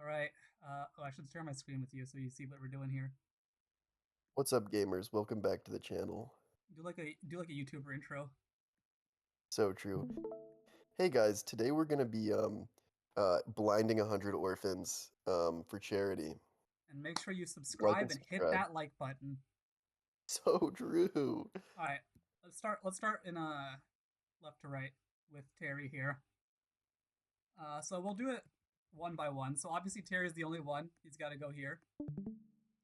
All right. I should share my screen with you so you see what we're doing here. What's up, gamers? Welcome back to the channel. Do like a YouTuber intro, So true. Hey guys, today we're gonna be blinding 100 orphans for charity. and make sure you Like subscribe and and hit subscribe. that like button. So true. All right. Let's start in left to right with Terry here. So we'll do it one by one. So obviously Terry's the only one. He's got to go here.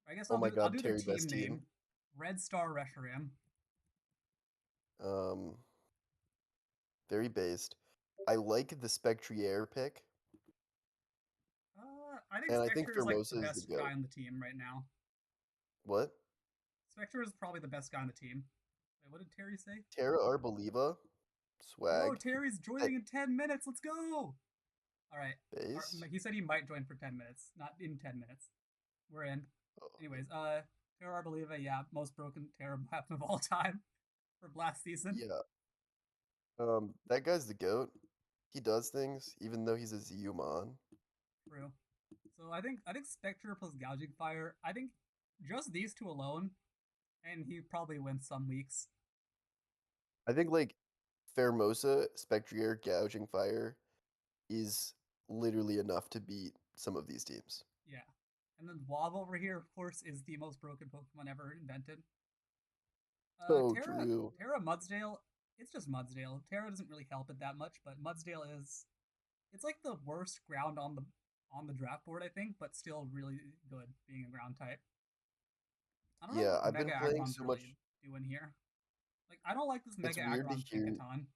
I guess Oh I'll my do I'll God, do their Terry, team best name. team. Red Star Reshiram. Um, very based. I like the Spectrier pick, I think and I think Spectre is like the Formosa is the best guy GOAT. on the team right now. What? Spectre is probably the best guy on the team. Wait, what did Terry say? Terra Arboliva, Yo, swag. Terry's That joining in 10 minutes. Let's go. All right. base. He said he might join for 10 minutes, not in 10 minutes. We're in. Oh, Anyways, Terra Arboliva, yeah, most broken Terra weapon of all time for last season. yeah. That guy's the GOAT. He does things, even though he's a Zumon. True. So I think Spectre plus Gouging Fire. I think just these two alone, and he probably wins some weeks. I think like Formosa, Spectrier, Gouging Fire is literally enough to beat some of these teams. Yeah. And then Wav over here, of course, is the most broken Pokemon ever invented. So Terra true. Terra Mudsdale, it's just Mudsdale. Terra doesn't really help it that much, but Mudsdale is it's like the worst ground on the draft board, I think, but still really good being a ground type. I don't know Yeah, what I've Mega been playing Aggron's so really much. doing here. Like I don't like this It's Mega weird to Aggron pick a hear. ton.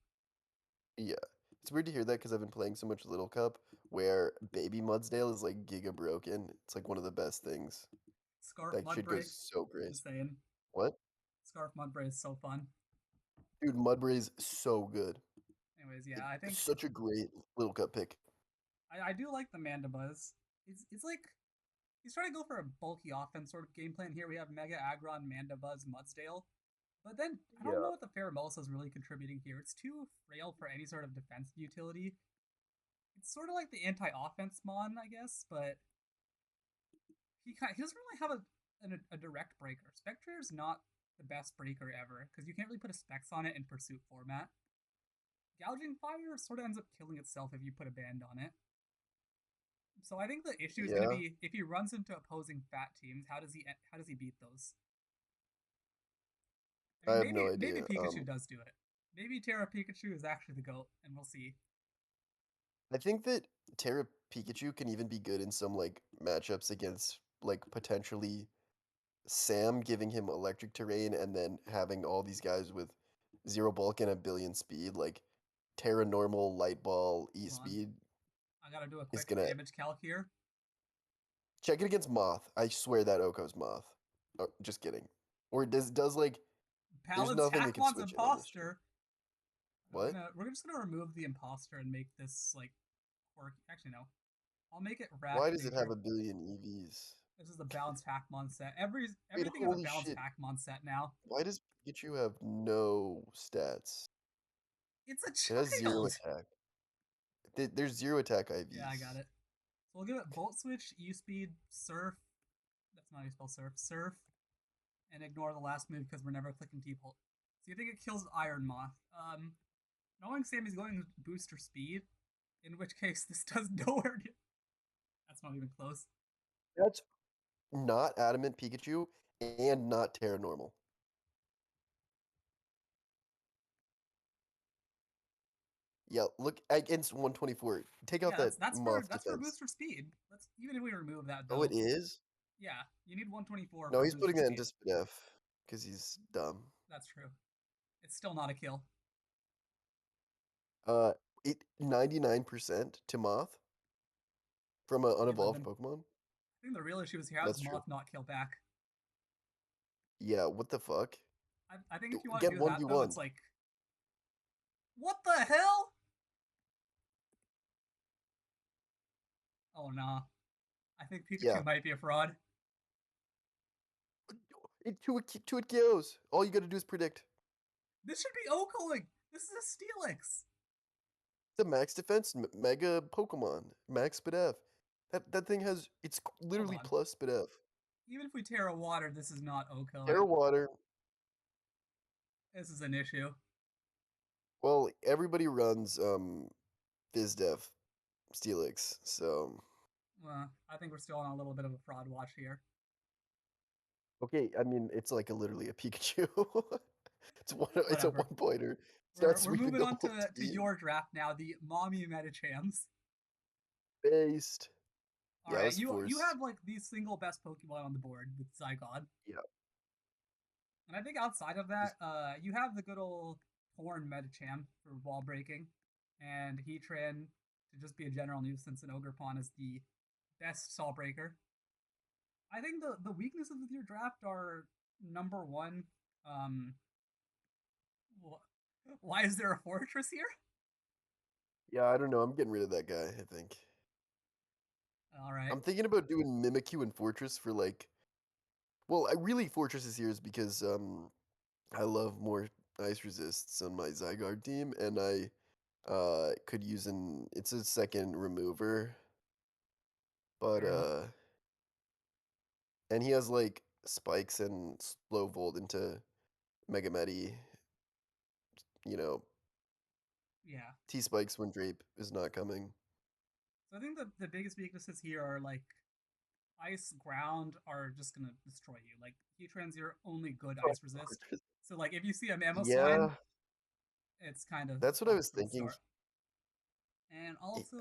Yeah, it's weird to hear that because I've been playing so much Little Cup where Baby Mudsdale is like giga broken. It's like one of the best things. Scarf That shit Mudbray, goes so crazy. just saying. What? Scarf Mudbray is so fun. Dude, Mudbray's so good. Anyways, yeah, Like, I think such a great Little Cup pick. I do like the Mandibuzz. It's like he's trying to go for a bulky offense sort of game plan here. We have Mega Aggron, Mandibuzz, Mudsdale. But then I don't know Yeah. what the Pheromosa is really contributing here. It's too frail for any sort of defense utility. It's sort of like the anti-offense mon, I guess, but he doesn't really have a direct breaker. Spectre is not the best breaker ever because you can't really put a specs on it in pursuit format. Gouging Fire sort of ends up killing itself if you put a band on it. So I think the issue is going to Yeah. be if he runs into opposing fat teams, how does he beat those? I I mean, have no maybe idea. Pikachu does do it. Maybe Terra Pikachu is actually the goat, and we'll see. I think that Terra Pikachu can even be good in some like matchups against like potentially Sam giving him electric terrain and then having all these guys with zero bulk and a billion speed, like Terra normal, light ball, E Hold on, speed I gotta do a is quick gonna damage calc here. check it against Moth. I swear that Oko's Moth. Oh, just kidding. Or does like there's Paladin's nothing that can Hackmon's switch it on this stream. imposter. What? We're just gonna remove the imposter and make this like quirk. Actually, no. I'll make it rat Why does it have nature. a billion EVs? This is a balanced Hackmon set. Wait, Everything is a holy balanced shit. Hackmon set now. Why does Pikachu have no stats? It's a It has zero child. attack. There's zero attack Yeah, I got IVs. it. So we'll give it Volt Switch, U Speed, Surf. That's not how you spell Surf. Surf, and ignore the last move because we're never clicking T-Bolt. So you think it kills Iron Moth? Knowing Sammy's going booster speed, in which case this does nowhere. That's not even close. That's not Adamant Pikachu and not Terra Normal. Yeah, look against 124. Take out Yeah, that that's for Moth defense. booster speed. Let's even if we remove that Oh, it though. is? Yeah, you need 124 No, for he's booster putting that speed. into Spadef because he's dumb. That's true. It's still not a kill. Uh, it 99% to Moth from an Yeah, but unevolved then Pokemon. I think the real issue is how does That's true. Moth not kill back? Yeah, what the fuck? I think if you want to Get do that though, it's 1v1. like, what the hell? Oh nah. I think Yeah. Pikachu might be a fraud. To it goes. All you gotta do is predict. This should be Okoling. This is a Steelix. The max defense, mega Pokemon, max Spadef. That thing has it's Hold literally on. plus spit F. Even if we tear a water, this is not Terra Okoing. Water. This is an issue. Well, everybody runs FizzDef Steelix, so I think we're still on a little bit of a fraud watch here. okay. I mean, it's like literally a Pikachu. It's a Whatever. one pointer. It's not We're sweeping moving the on whole to team. your draft now, the Mommy Medichams. Based. All Yeah, I right, was you forced. have like the single best Pokemon on the board with Zygon. Yeah. And I think outside of that, Just you have the good old Horn Medicham for wall breaking, and Heatran to just be a general nuisance, and Ogerpon is the best Saw Breaker. I think the weaknesses with your draft are number one. Um, why is there a fortress here? yeah, I don't know. I'm getting rid of that guy, I think. All right, I'm thinking about doing Mimikyu and Fortress for like well, I really Fortress is here is because I love more ice resists on my Zygarde team and I could use an it's a second remover, but fair enough. and he has like spikes and slow volt into Megamedi, you know, Yeah. T spikes when Drape is not coming. So I think the biggest weaknesses here are like ice ground are just gonna destroy you. Like Heatran's your only good Oh, ice resist. Fortress. So like if you see a Mamoswine, Yeah, it's kind of that's what I off was to a thinking. start. And Eh, also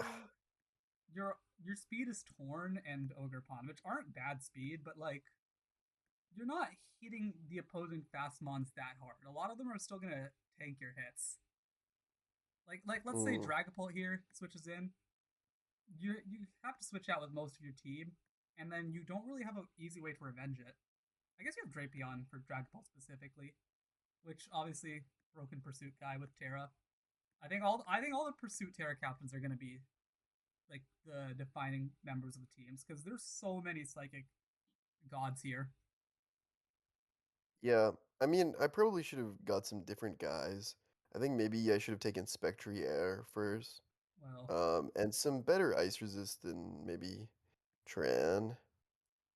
your speed is Torn and Ogerpon, which aren't bad speed, but like you're not hitting the opposing fast mons that hard. A lot of them are still gonna tank your hits. Like let's say Mm, Dragapult here switches in, you have to switch out with most of your team, and then you don't really have an easy way to revenge it. I guess you have Drapion for Dragapult specifically, which obviously broken pursuit guy with Terra. I think all the pursuit Terra captains are going to be like the defining members of the teams because there's so many psychic gods here. yeah, I mean, I probably should have got some different guys. I think maybe I should have taken Spectre Air first. Well, And some better ice resist than maybe Tran.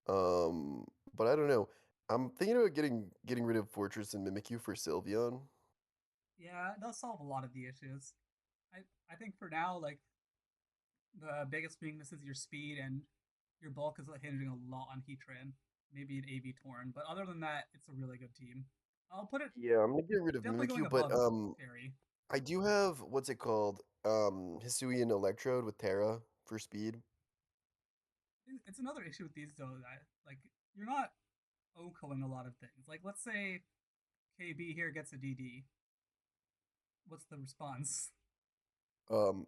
But I don't know. I'm thinking about getting rid of Fortress and Mimikyu for Sylveon. yeah, it does solve a lot of the issues. I think for now, like the biggest weakness is your speed and your bulk is like, hinging a lot on Heatran, maybe an AV Torn, but other than that, it's a really good team. I'll put it Yeah, I'm gonna get rid of definitely going Mimikyu, but above Fairy. I do have what's it called? Hisuian Electrode with Terra for speed. It's another issue with these though that like you're not OKOing a lot of things. Like let's say KB here gets a DD. What's the response? Um,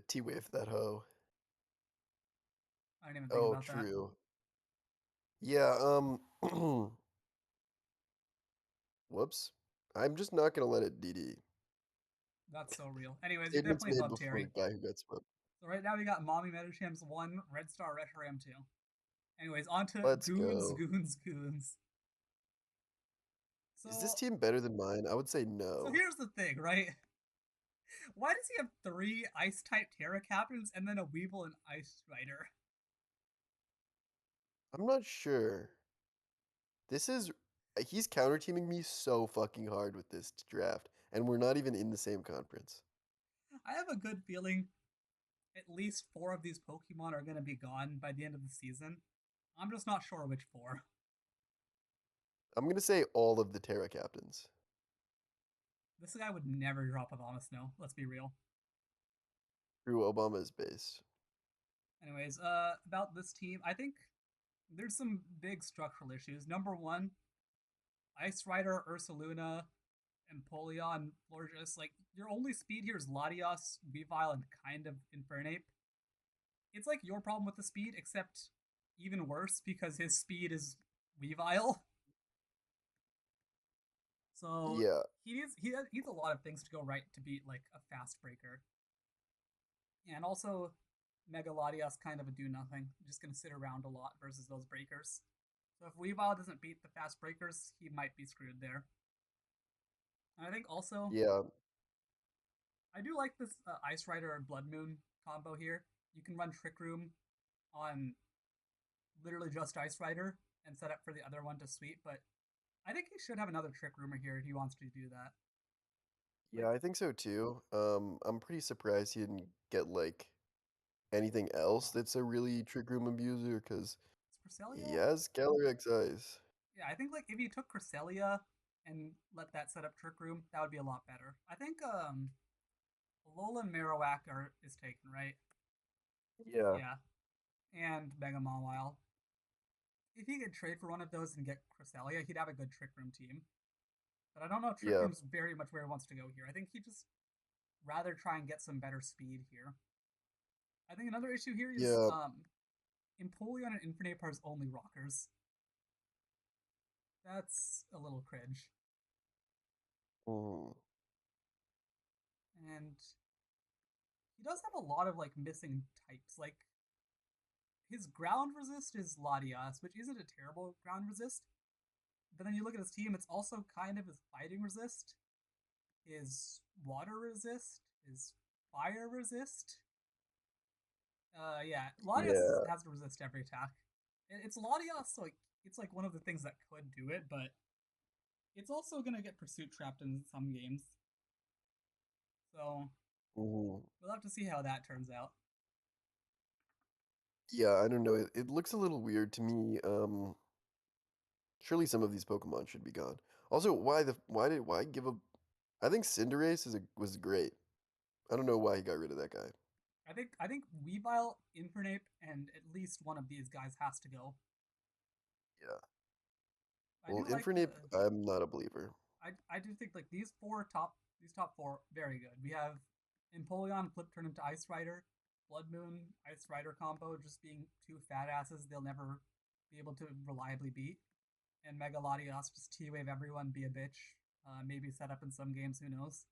T-Wave that hoe. I didn't even think Oh, about that. true. Yeah, whoops. I'm just not gonna let it DD. That's so real. Anyways, you're Statements definitely made above before Terry. guy who got smoked. So right now we got Mommy Metachams 1, Red Star Reshiram 2. Anyways, on to Let's Goons, go. Goons, Goons. Is this So team better than mine? I would say so no. here's the thing, right? Why does he have 3 Ice type Terra Captains and then a Weevil and Ice Rider? I'm not sure. This is he's counter teaming me so fucking hard with this draft, and we're not even in the same conference. I have a good feeling at least 4 of these Pokemon are going to be gone by the end of the season. I'm just not sure which 4. I'm gonna say all of the Terra captains. This guy would never drop a Vomit let's be real. Through Obama's base. Anyways, about this team, I think there's some big structural issues. Number one, Ice Rider, Ursaluna, Empoleon, Florges. Like, your only speed here is Latios, Weavile, and kind of Infernape. It's like your problem with the speed, except even worse because his speed is Weavile. So Yeah, he needs a lot of things to go right to beat like a fast breaker. And also Mega Latios kind of a do nothing, just gonna sit around a lot versus those breakers. So if Weavile doesn't beat the fast breakers, he might be screwed there. And I think also yeah, I do like this Ice Rider Blood Moon combo here. You can run Trick Room on literally just Ice Rider and set up for the other one to sweep, but I think he should have another Trick Rumor here if he wants to do that. Yeah, Like, I think so too. I'm pretty surprised he didn't get like anything else oh, that's a really Trick Room abuser because it's he Cresselia? has Calyrex eyes. Yeah, I think like if you took Cresselia and let that set up Trick Room, that would be a lot better. I think Alola and Marowak is taken, right? Yeah, Yeah. And Mega Mawile. If he could trade for one of those and get Cresselia, he'd have a good Trick Room team. But I don't know if Trick yeah, Room's very much where he wants to go here. I think he just rather try and get some better speed here. I think another issue here is yeah. Empoleon and Infernape are his only rockers. That's a little cringe. Mm, And he does have a lot of like missing types. Like his ground resist is Latias, which isn't a terrible ground resist. But then you look at his team, it's also kind of his fighting resist, his water resist, his fire resist. Yeah, Latias yeah, has to resist every attack. It's Latias, so like it's like one of the things that could do it, but it's also gonna get pursuit trapped in some games. So mm, we'll have to see how that turns out. yeah. I don't know. It looks a little weird to me. Surely some of these Pokemon should be gone. Also, why give a? I think Cinderace was great. I don't know why he got rid of that guy. I think Weavile, Infernape, and at least one of these guys has to go. Yeah. I Well, do like the Infernape, I'm not a believer. I do think like these top four very good. We have Empoleon flip turn into Ice Rider, Blood Moon Ice Rider combo just being two fat asses they'll never be able to reliably beat, and Mega Latios just T wave everyone, be a bitch. Maybe set up in some games, who knows?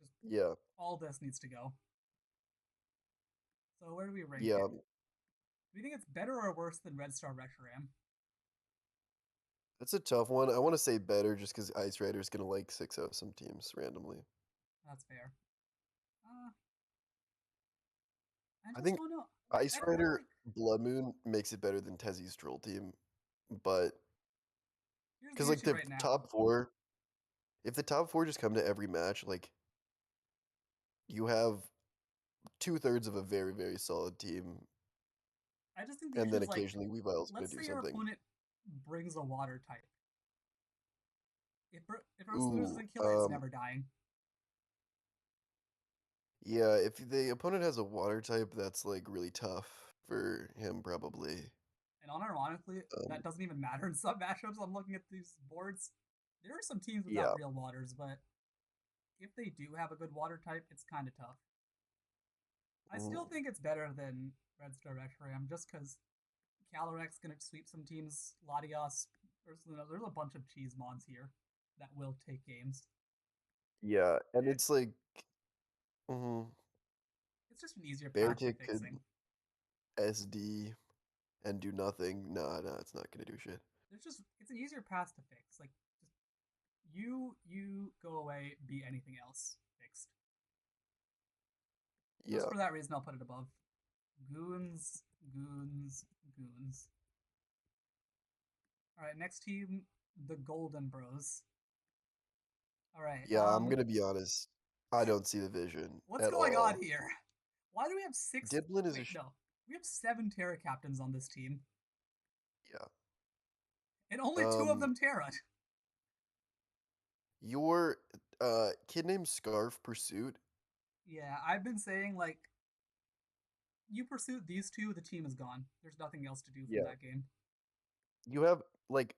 Just Yeah, all this needs to go. So where do we rank yeah. it? Do you think it's better or worse than Red Star Reshiram? That's a tough one. I want to say better just because Ice Rider's gonna like 6-0 some teams randomly. That's fair. Uh, I I just think don't know. Ice Everyone Rider like Blood Moon makes it better than Tezzy's Troll team, but here's because the like issue the right now. top four, if the top four just come to every match, like you have 2/3 of a very very solid team, I just think the and issue then is like, occasionally Weavile's gonna let's do say your something. opponent brings a water type. If Ursaluna Ooh, doesn't kill it, it's never dying. yeah. If the opponent has a water type, that's like really tough for him probably. And unironically, that Um, doesn't even matter in some matchups. I'm looking at these boards. There are some teams without yeah. real waters, but if they do have a good water type, it's kind of tough. I still Mm, think it's better than Red Star Reshiram just because Calyrex gonna sweep some teams. Latias, there's a bunch of cheese mons here that will take games. yeah, and And it's like. Mhm. it's just an easier path to Beartick could fixing. SD and do nothing. Nah, nah, it's not gonna do shit. It's an easier path to fix. Like just you go away, be anything else fixed. Just Yeah, for that reason, I'll put it above. Goons, goons, goons. All right, next team, the Golden Bros. All right, yeah. I'm gonna be honest. I don't see the vision what's at going on all. here? Why do we have six? Diblin is a Wait, no, we have seven Terra captains on this team, yeah. and only two of Um, them Terra. your kid named Scarf Pursuit. Yeah, I've been saying like you pursue these two, the team is gone. There's nothing else to do from Yeah, that game. you have like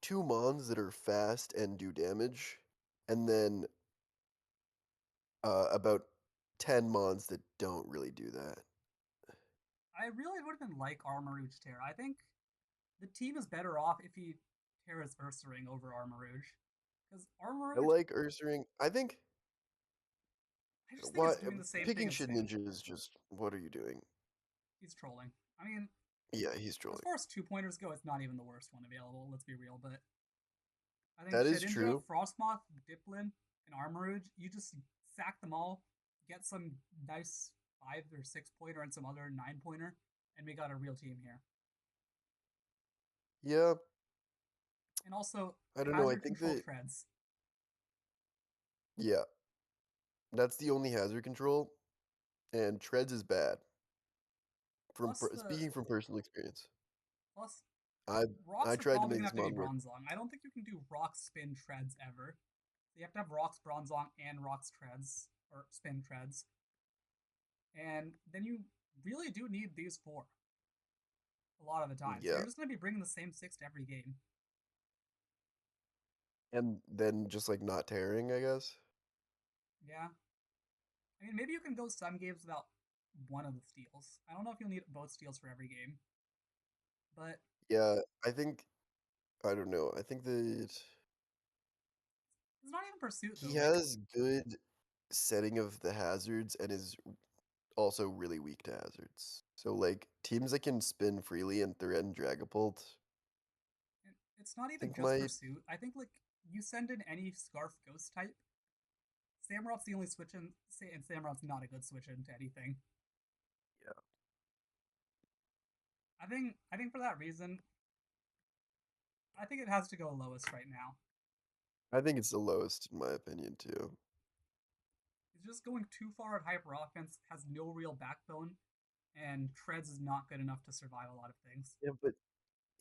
two mons that are fast and do damage, and then about 10 mons that don't really do that. I really would have been like Armarouge Terra. I think the team is better off if he Terra's Ursaring over Armarouge. Because I Armarouge, like Ursaring. I think I just think why it's doing the same thing picking as shit Sand. ninja is just what are you doing? He's trolling. I mean, Yeah, he's as trolling. far as 2 pointers go, it's not even the worst one available, let's be real. But I think That is Shedinja, true. Frostmoth, Diplin, and Armarouge, you just sack them all, get some nice 5 or 6 pointer and some other 9 pointer, and we got a real team here. Yeah, And also I don't know. I hazard think control that treads. yeah, that's the only hazard control, and treads is bad. Plus the Speaking from personal experience, plus I rocks I are tried to probably make gonna this have to be mod work. bronzong. I don't think you can do rock spin treads ever. So you have to have rocks bronzong and rocks treads or spin treads. And then you really do need these four a lot of the time. So Yeah, you're just gonna be bringing the same six to every game. and then just like not tearing, I guess. Yeah. I mean, maybe you can go some games without one of the steals. I don't know if you'll need both steals for every game, but Yeah, I think I don't know. I think that it's not even pursuit though. he Like, has good setting of the hazards and is also really weak to hazards. So like teams that can spin freely and threaten Dragapult, it's not I even think just might pursuit. I think like you send in any scarf ghost type. Samurot's the only switch in, and Samurot's not a good switch into anything. yeah. I think for that reason, I think it has to go lowest right now. I think it's the lowest in my opinion too. It's just going too far at hyper offense, has no real backbone, and treads is not good enough to survive a lot of things. Yeah, but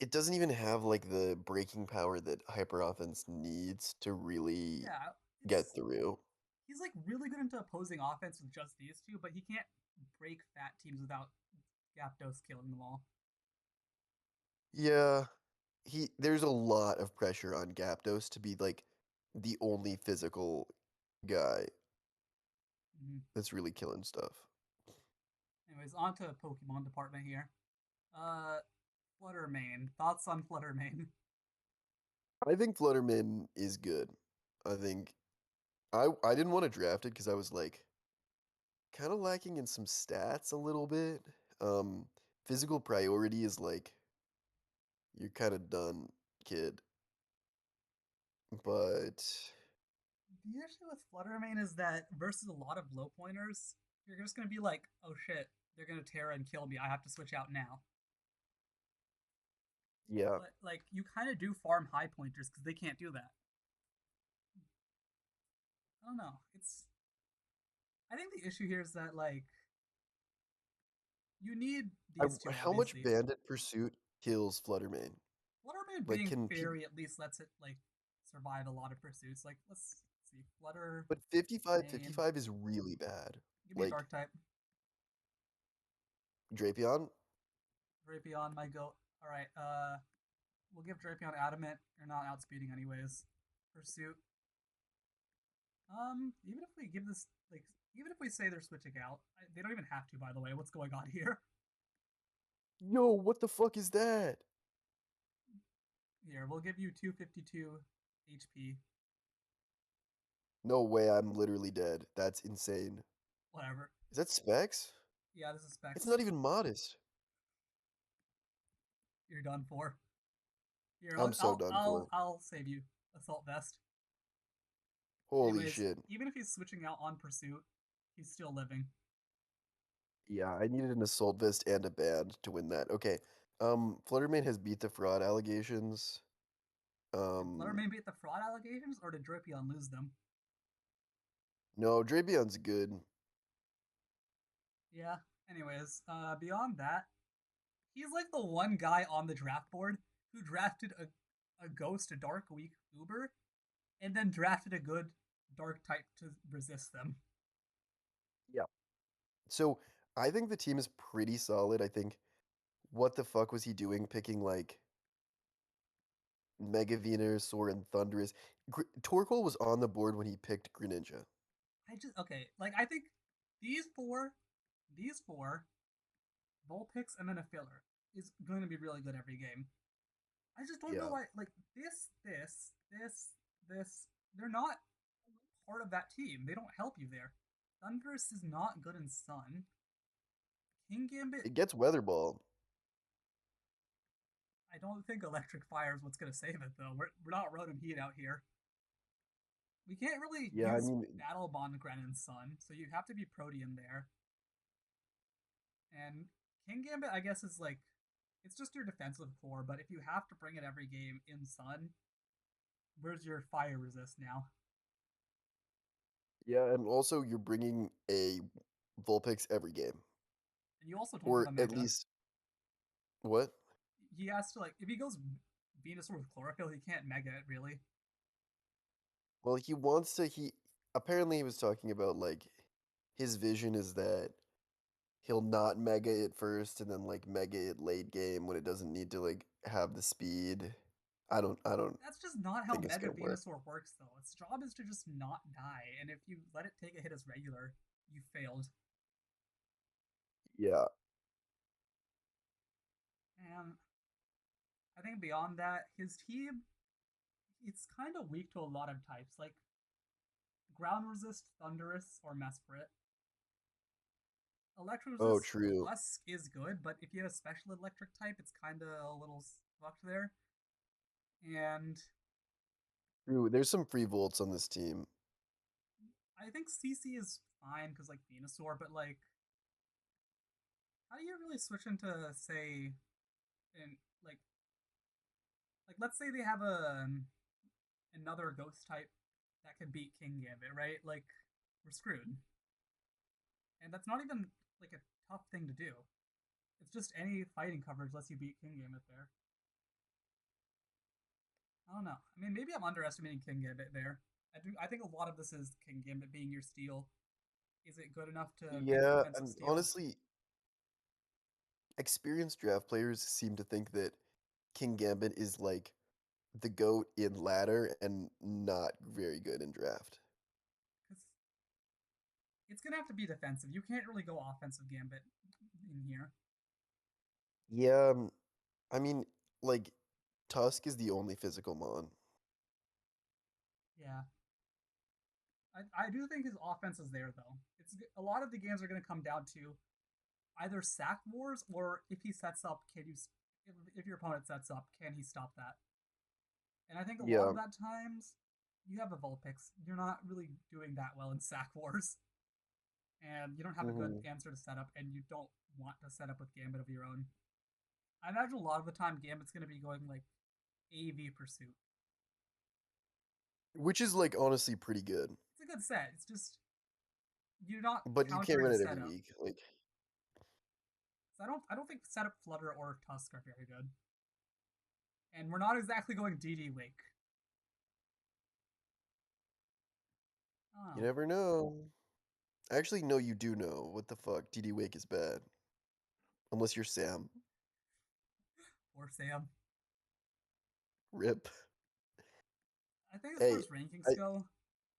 it doesn't even have like the breaking power that hyper offense needs to really Yeah, get it's through. he's like really good into opposing offense with just these two, but he can't break fat teams without Gapdos killing them all. Yeah, there's a lot of pressure on Gapdos to be like the only physical guy Mm-hmm. that's really killing stuff. Anyways, on to Pokemon department here. Uh, Fluttermane. Thoughts on Fluttermane? I think Flutterman is good. I think I didn't want to draft it because I was like kind of lacking in some stats a little bit. Um, Physical priority is like you're kind of done, kid. But The issue with Fluttermane is that versus a lot of low pointers, you're just gonna be like, oh shit, they're gonna Terra and kill me. I have to switch out now. yeah, But like, you kind of do farm high pointers because they can't do that. I don't know. I think the issue here is that like you need these two how much obviously. Bandit Pursuit kills Fluttermane? Fluttermane Like, being can fairy at least lets it like survive a lot of pursuits. Like let's see, Fluttermane. but 55 is really bad. Give me a Like dark type. Drapion, Drapion, my goat. All right. We'll give Drapion adamant. You're not outspeeding anyways. Pursuit. Even if we give this like, even if we say they're switching out, they don't even have to. By the way, what's going on here? yo, what the fuck is that? Here, we'll give you 252 HP. No way, I'm literally dead. That's insane. Whatever. Is that Specs? Yeah, this is It's specs. not even modest. You're done for. Here, I'm so done for. I'll save you. Assault vest. Holy Anyways, shit. even if he's switching out on pursuit, he's still living. Yeah, I needed an assault vest and a band to win that. Okay. Fluttermane has beat the fraud allegations. Did Um, Fluttermane beat the fraud allegations, or did Drapion lose them? no, Drapion's good. Yeah. Anyways, beyond that, he's like the one guy on the draft board who drafted a Ghost, a Dark Weak Uber, and then drafted a good Dark type to resist them. Yeah. So I think the team is pretty solid. I think what the fuck was he doing picking like Mega Venusaur and Thundurus? Torkoal was on the board when he picked Greninja. Okay, like I think these four, these four, Vulpix and then a filler is going to be really good every game. I just don't know Yeah. why. Like this, they're not part of that team. They don't help you there. Thundurus is not good in Sun. King Gambit, It gets Weather Ball. I don't think Electric Fire is what's going to save it though. We're not Rotom Heat out here. We can't really Yeah, I use mean, Battle Bond Grenin Sun, so you have to be Protean there. And King Gambit, I guess, is like it's just your defensive core, but if you have to bring it every game in Sun, where's your fire resist now? Yeah, and also you're bringing a Vulpix every game, And you also don't have or a at Mega. least what? He has to like if he goes Venusaur with Chlorophyll, he can't Mega it really. Well, he wants to. He apparently he was talking about like his vision is that he'll not mega it first and then like mega it late game when it doesn't need to like have the speed. I don't That's just not how think it's Mega gonna work. Venusaur works, though. Its job is to just not die, and if you let it take a hit as regular, you failed. Yeah. And I think beyond that, his team it's kind of weak to a lot of types, like ground resist, thunderous, or Mesprit. Electro Oh, resist true. Dusk is good, but if you have a special electric type, it's kind of a little fucked there. And True. There's some free volts on this team. I think CC is fine because like Venusaur, but like, how do you really switch into say, in like let's say they have another ghost type that can beat King Gambit, right? Like we're screwed, and that's not even like a tough thing to do. It's just any fighting coverage lets you beat King Gambit there. I don't know. I mean, maybe I'm underestimating King Gambit there. I do. I think a lot of this is King Gambit being your steal. Is it good enough to be the Yeah, defensive and steal? honestly, experienced draft players seem to think that King Gambit is like the goat in ladder and not very good in draft. Because it's gonna have to be defensive. You can't really go offensive Gambit in here. Yeah, I mean, like Tusk is the only physical mon. Yeah, I do think his offense is there though. It's a lot of the games are gonna come down to either sack wars or if he sets up, can you? If your opponent sets up, can he stop that? And I think a lot Yeah. of that times you have a Vulpix. You're not really doing that well in sack wars, and you don't have a good hmm answer to set up, and you don't want to set up with Gambit of your own. I imagine a lot of the time Gambit's going to be going like AV Pursuit. Which is like honestly pretty good, It's a good set. It's just you're not but you can't countering run the it every setup. week. Like, So I don't think setup Flutter or Tusk are very good, and we're not exactly going DD Wake. you Oh, never know. Actually, no, you do know. What the fuck? DD Wake is bad. Unless you're Sam. poor Sam. Rip. I think as far Hey, as rankings I go,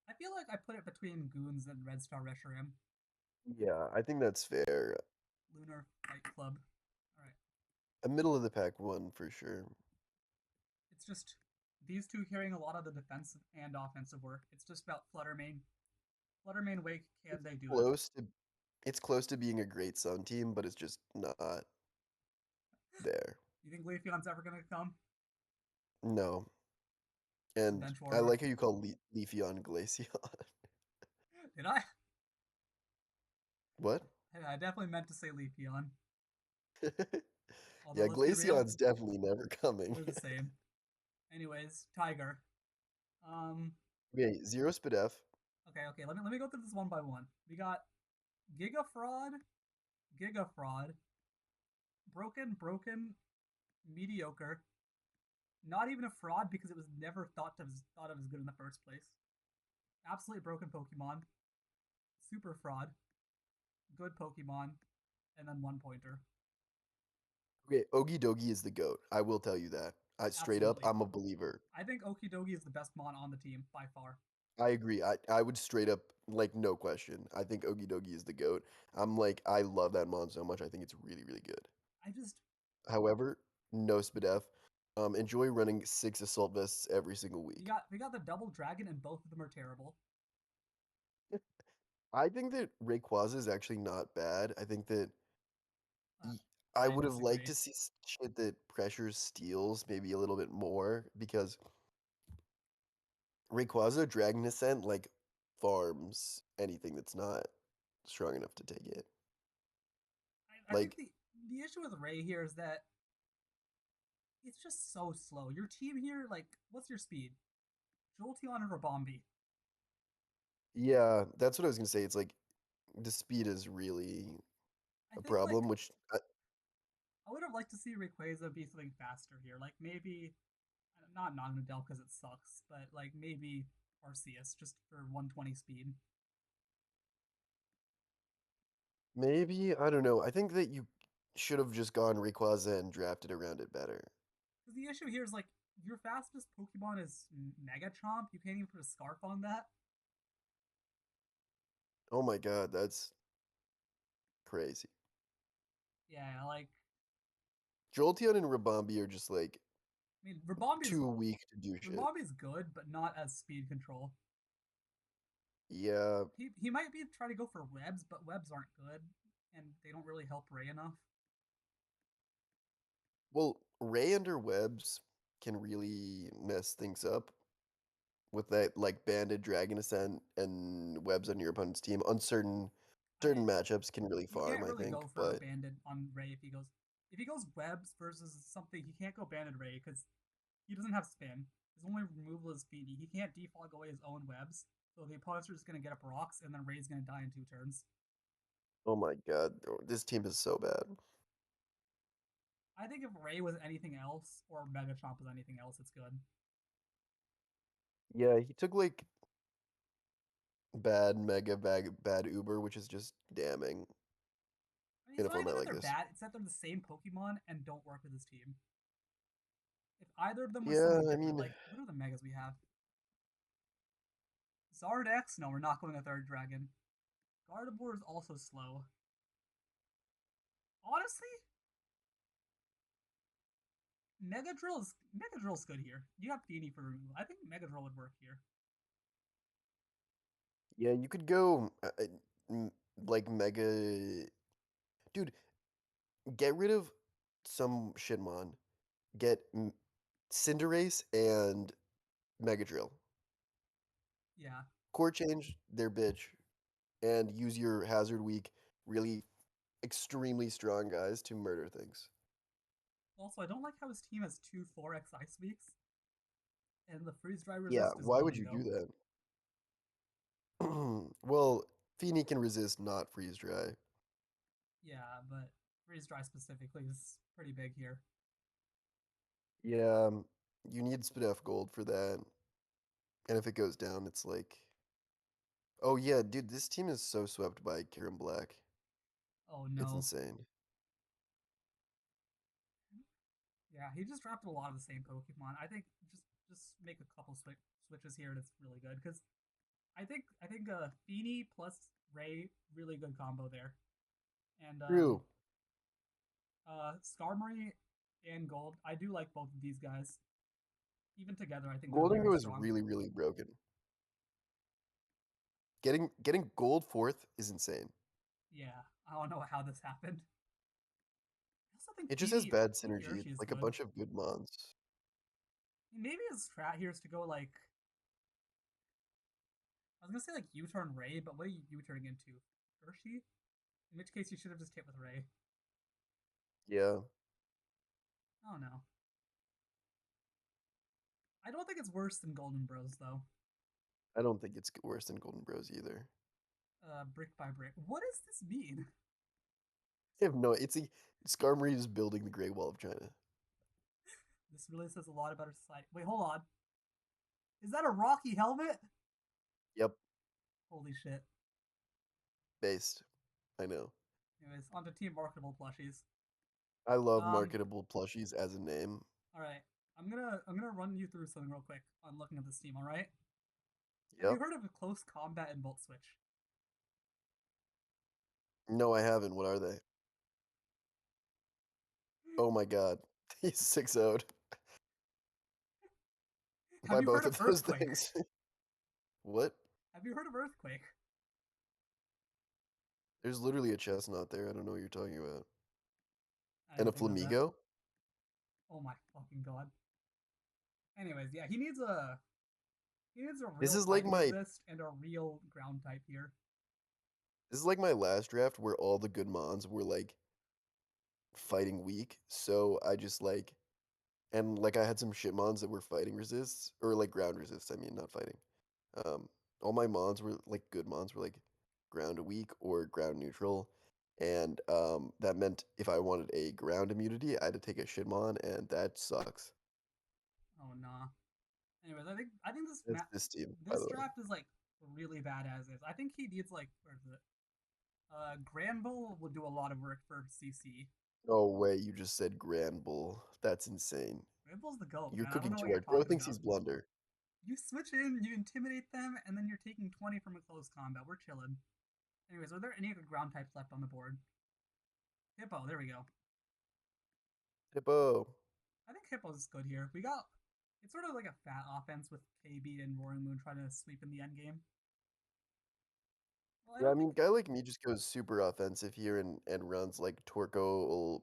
I feel like I put it between Goons and Red Star Reshiram. yeah, I think that's fair. Lunar Fight Club. All right. A middle of the pack one for sure. It's just these two carrying a lot of the defensive and offensive work. It's just about Fluttermane. Fluttermane Wake, can It's they do it? close to it's close to being a great Sun team, but it's just not there. You think Leafeon's ever gonna come? No. The And bench I warmer. like how you call Leafeon Glaceon. Did I? What? I definitely meant to say Leafeon. Although Yeah, let's be real, Glaceon's definitely never coming. they're the same. Anyways, Tiger. Um. Okay, Zero Spadef. Okay. Let me go through this one by one. We got Giga Fraud, Giga Fraud, Broken, Mediocre. Not even a fraud because it was never thought of as good in the first place. Absolutely broken Pokemon, super fraud, good Pokemon, and then one pointer. Okay, Ogie Dogie is the GOAT. I will tell you that. I straight up, Absolutely. I'm a believer. I think Okidogi is the best Mon on the team by far. I agree. I would straight up, like, no question. I think Ogie Dogie is the GOAT. I'm like, I love that mon so much. I think it's really, really good. I just However, no Spadef. Enjoy running 6 Assault Vests every single week. we got the double dragon and both of them are terrible. I think that Rayquaza is actually not bad. I think that Uh, y- I I would have liked disagree. to see shit that pressures steals maybe a little bit more because Rayquaza Dragon Ascent like farms anything that's not strong enough to take it. I think Like, the issue with Ray here is that it's just so slow. Your team here, like, what's your speed? Jolteon and Rabombi. yeah, that's what I was gonna say. It's like the speed is really I a think like problem, which I would have liked to see Rayquaza be something faster here. Like maybe not Naganadel because it sucks, but like maybe Arceus just for 120 speed. maybe I don't know. I think that you should have just gone Rayquaza and drafted around it better. Because the issue here is like your fastest Pokemon is Mega Chomp. You can't even put a Scarf on that. Oh my god, that's crazy. Yeah, like Jolteon and Rabombi are just like I mean Rabombi's too weak to do shit. Rabombi's good, but not as speed control. Yeah, He might be trying to go for webs, but webs aren't good, and they don't really help Ray enough. well, Ray under webs can really mess things up with that like banded Dragon Ascent and webs on your opponent's team. On I certain matchups can really You farm, can't I really think, go for but banded on Ray if he goes webs versus something. He can't go banded Ray because he doesn't have spin. His only removal is speedy. He can't defog away his own webs, so the opponents are just gonna get up rocks, and then Ray's gonna die in 2 turns. oh my god, this team is so bad. I think if Ray was anything else or Mega Chomp was anything else, it's good. Yeah, he took like bad mega bad Uber, which is just damning I mean, in it's a not even format that like they're this. bad; it's that they're the same Pokemon and don't work with his team. If either of them was Yeah, something I different, mean, like what are the Megas we have? Zardex? No, we're not going a third dragon. Gardevoir is also slow. Honestly, Mega Drill's good here. You have Feeny for removal. I think Mega Drill would work here. yeah, you could go m- like mega, dude. Get rid of some Shinmon. Get Cinderace and Mega Drill. Yeah. Core change their bitch, and use your Hazard Week really extremely strong guys to murder things. Also, I don't like how his team has two 4x Ice Weeks, and the freeze dry Yeah, resist is why would glowing you though. do that? Well, Feeny can resist not freeze dry. Yeah, but freeze dry specifically is pretty big here. Yeah, you need Spadef Gold for that. And if it goes down, it's like, oh yeah, dude, this team is so swept by Kieran Black. Oh It's no. insane. Yeah, he just drafted a lot of the same Pokemon. I think just make a couple switches here and it's really good because I think Feeny plus Ray really good combo there, and True. Skarmory and Gold. I do like both of these guys. Even together, I think they're very Goldingo is strong. really, really broken. Getting gold fourth is insane. Yeah, I don't know how this happened. I also think It just has bad Feeny synergy, Urshi is like a good. bunch of good mons. Maybe his strat here is to go like I was gonna say like U-turn Ray, but what are you U-turning into? Urshi? In which case you should have just hit with Ray. Yeah, I don't know. I don't think it's worse than Golden Bros though. I don't think it's worse than Golden Bros either. Brick by brick. What does this mean? I have no. It's a Skarmory is building the Great Wall of China. This really says a lot about our society. Wait, hold on. Is that a Rocky helmet? Yep, Holy shit. based. I know. Anyways, on to team marketable plushies. I love Um, marketable plushies as a name. all right. I'm gonna run you through something real quick on looking at this team. All right. Have you Yep. heard of a close combat and Volt Switch? No, I haven't. What are they? Oh my god. He's 6 0'd Have by you heard both of of those Earthquake? things. What? Have you heard of Earthquake? There's literally a chestnut there. I don't know what you're talking about. I And a didn't think of that. flamingo? Oh my fucking god. Anyways, yeah, he needs a This real is like fighting my resist and a real ground type here. this is like my last draft where all the good mons were like fighting weak, so I just like and like I had some shit mons that were fighting resists or like ground resists. I mean, not fighting. Um, all my mons were like good mons were like ground weak or ground neutral, and that meant if I wanted a ground immunity, I had to take a shit mon, and that sucks. Oh nah. Anyways, I think this That's this team, by this the way. draft is like really bad as is. I think he needs like where is it? Granville will do a lot of work for CC. No way, you just said Grand Bull. That's insane. Granville's the goat, You're man. I don't cooking know what too you're hard. Bro talking thinks about. he's Blunder. You switch in, you intimidate them, and then you're taking 20 from a close combat. We're chilling. Anyways, are there any other ground types left on the board? Hippo, there we go. Hippo. I think Hippo's good here. We got it's sort of like a fat offense with KB and Roaring Moon trying to sweep in the end game. Well, I Yeah, I don't mean, think guy like me just goes super offensive here and runs like Torko,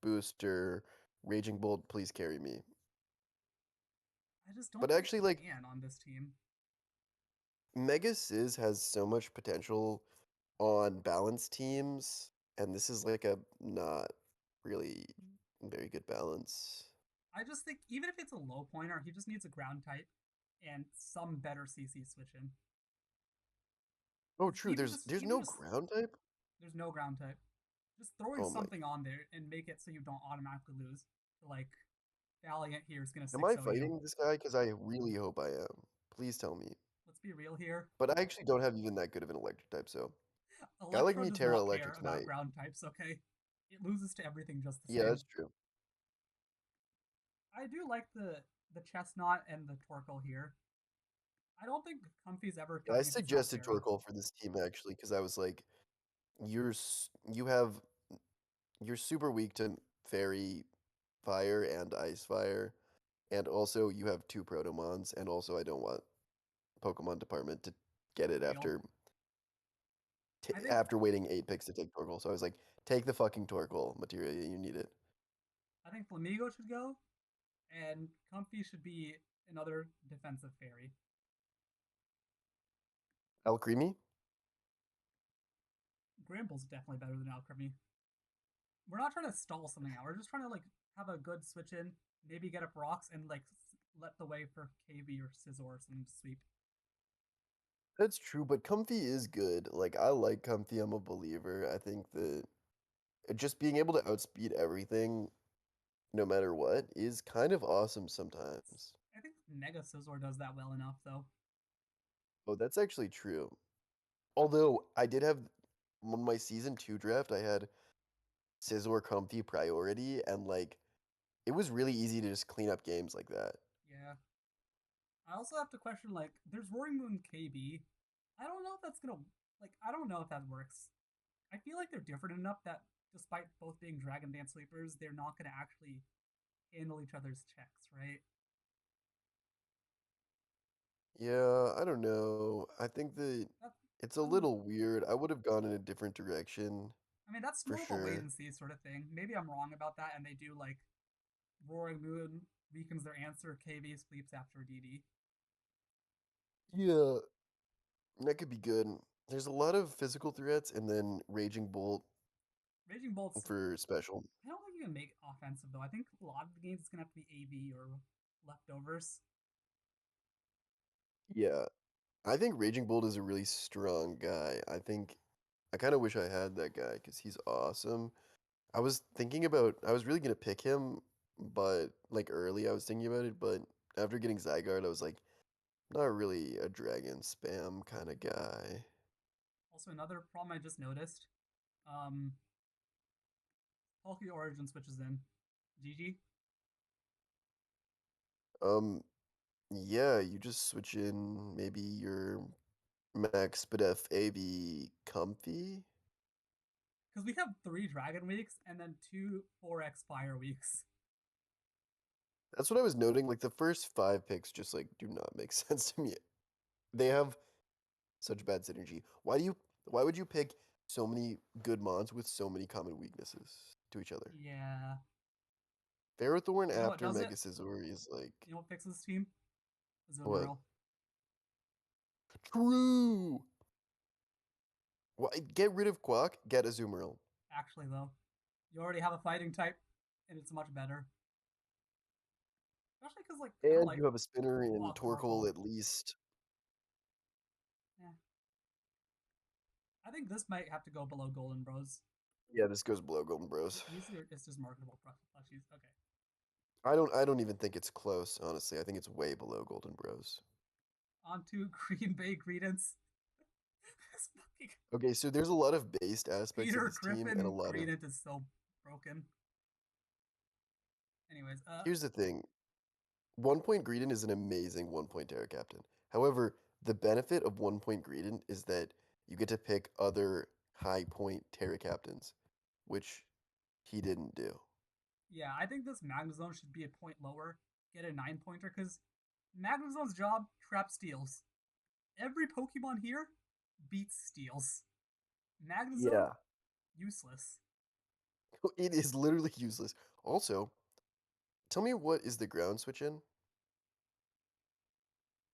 Booster, Raging Bolt, please carry me. I just don't But think actually, you like, can on this team. Mega Sizz has so much potential on balance teams, and this is like a not really very good balance. I just think even if it's a low pointer, he just needs a ground type and some better CC switch in. Oh, Because true. There's even no just ground type. there's no ground type. Just throwing Oh my. something on there and make it so you don't automatically lose. Like Valiant here is gonna Am 6 I 0 you. fighting this guy? Because I really hope I am. Please tell me. Let's be real here. But I actually don't have even that good of an electric type, so guy like Electro me, does Terra not care Electric about tonight. ground types, okay? It loses to everything just the Yeah, same. that's true. I do like the chestnut and the Torkoal here. I don't think Comfy's ever I targeted himself suggested very. Torkoal for this team actually because I was like, you have you're super weak to fairy fire and ice fire, and also you have two Protomons, and also I don't want Pokemon department to get it Real. I think after waiting 8 picks to take Torkoal. So I was like, take the fucking Torkoal material, you need it. I think Flamigo should go, and Comfy should be another defensive fairy. Alcremie? Gramble's definitely better than Alchemy. We're not trying to stall something out. We're just trying to like have a good switch in, maybe get up rocks and like let the way for KV or Scizor or something to sweep. That's true, but Comfy is good. Like I like Comfy. I'm a believer. I think that just being able to outspeed everything, no matter what, is kind of awesome sometimes. I think Mega Scizor does that well enough though. Oh, that's actually true. Although I did have on my season 2 draft, I had Scizor Comfy priority, and like it was really easy to just clean up games like that. Yeah. I also have to question like there's Roaring Moon KB. I don't know if that's gonna like I don't know if that works. I feel like they're different enough that despite both being Dragon Dance sweepers, they're not gonna actually handle each other's checks, right? Yeah, I don't know. I think that That, it's a um, little weird. I would have gone in a different direction I mean, that's for more of a wait sure. and see sort of thing. Maybe I'm wrong about that, and they do like Roaring Moon weakens their answer, KB sleeps after DD. Yeah, that could be good. There's a lot of physical threats and then Raging Bolt Raging Bolt's, for special. I don't think you can make offensive though. I think a lot of the games it's gonna have to be AV or leftovers. Yeah, I think Raging Bolt is a really strong guy. I kind of wish I had that guy because he's awesome. I was really gonna pick him, but like early I was thinking about it, but after getting Zygarde, I was like, not really a dragon spam kind of guy. Also, another problem I just noticed. Um, Palkia Origin switches in. GG. Um, yeah, you just switch in maybe your Max Spadef AB Comfy. Because we have 3 Dragon weeks and then 2 4x Fire weeks. That's what I was noting. Like the first 5 picks just like do not make sense to me. They have such bad synergy. Why would you pick so many good mons with so many common weaknesses to each other? Yeah. Ferrothorn You know what after does it? Mega Scizor is like You know what fixes this team? what? Azumarill. True. Why get rid of Quack, get Azumarill. Actually, though. You already have a fighting type, and it's much better. Especially because, like, I don't And like. you have a spinner in Oh, Torkoal. Torkoal at least. Yeah. I think this might have to go below Golden Bros. Yeah, this goes below Golden Bros. These are it's just marketable plushies. Okay. I don't even think it's close, honestly. I think it's way below Golden Bros. On to Green Bay Credence. This fucking Okay, so there's a lot of based aspects of Peter this team and a Griffin lot of. Credence is so broken. Anyways, Here's the thing. 1 point Greedent is an amazing 1 point Terra Captain. However, the benefit of 1 point Greedent is that you get to pick other high point Terra Captains, which he didn't do. yeah, I think this Magnezone should be a point lower, get a 9 pointer, because Magnezone's job, trap steals. Every Pokemon here beats steals. Magnezone, Yeah, useless. it is literally useless. Also, tell me what is the ground switch in?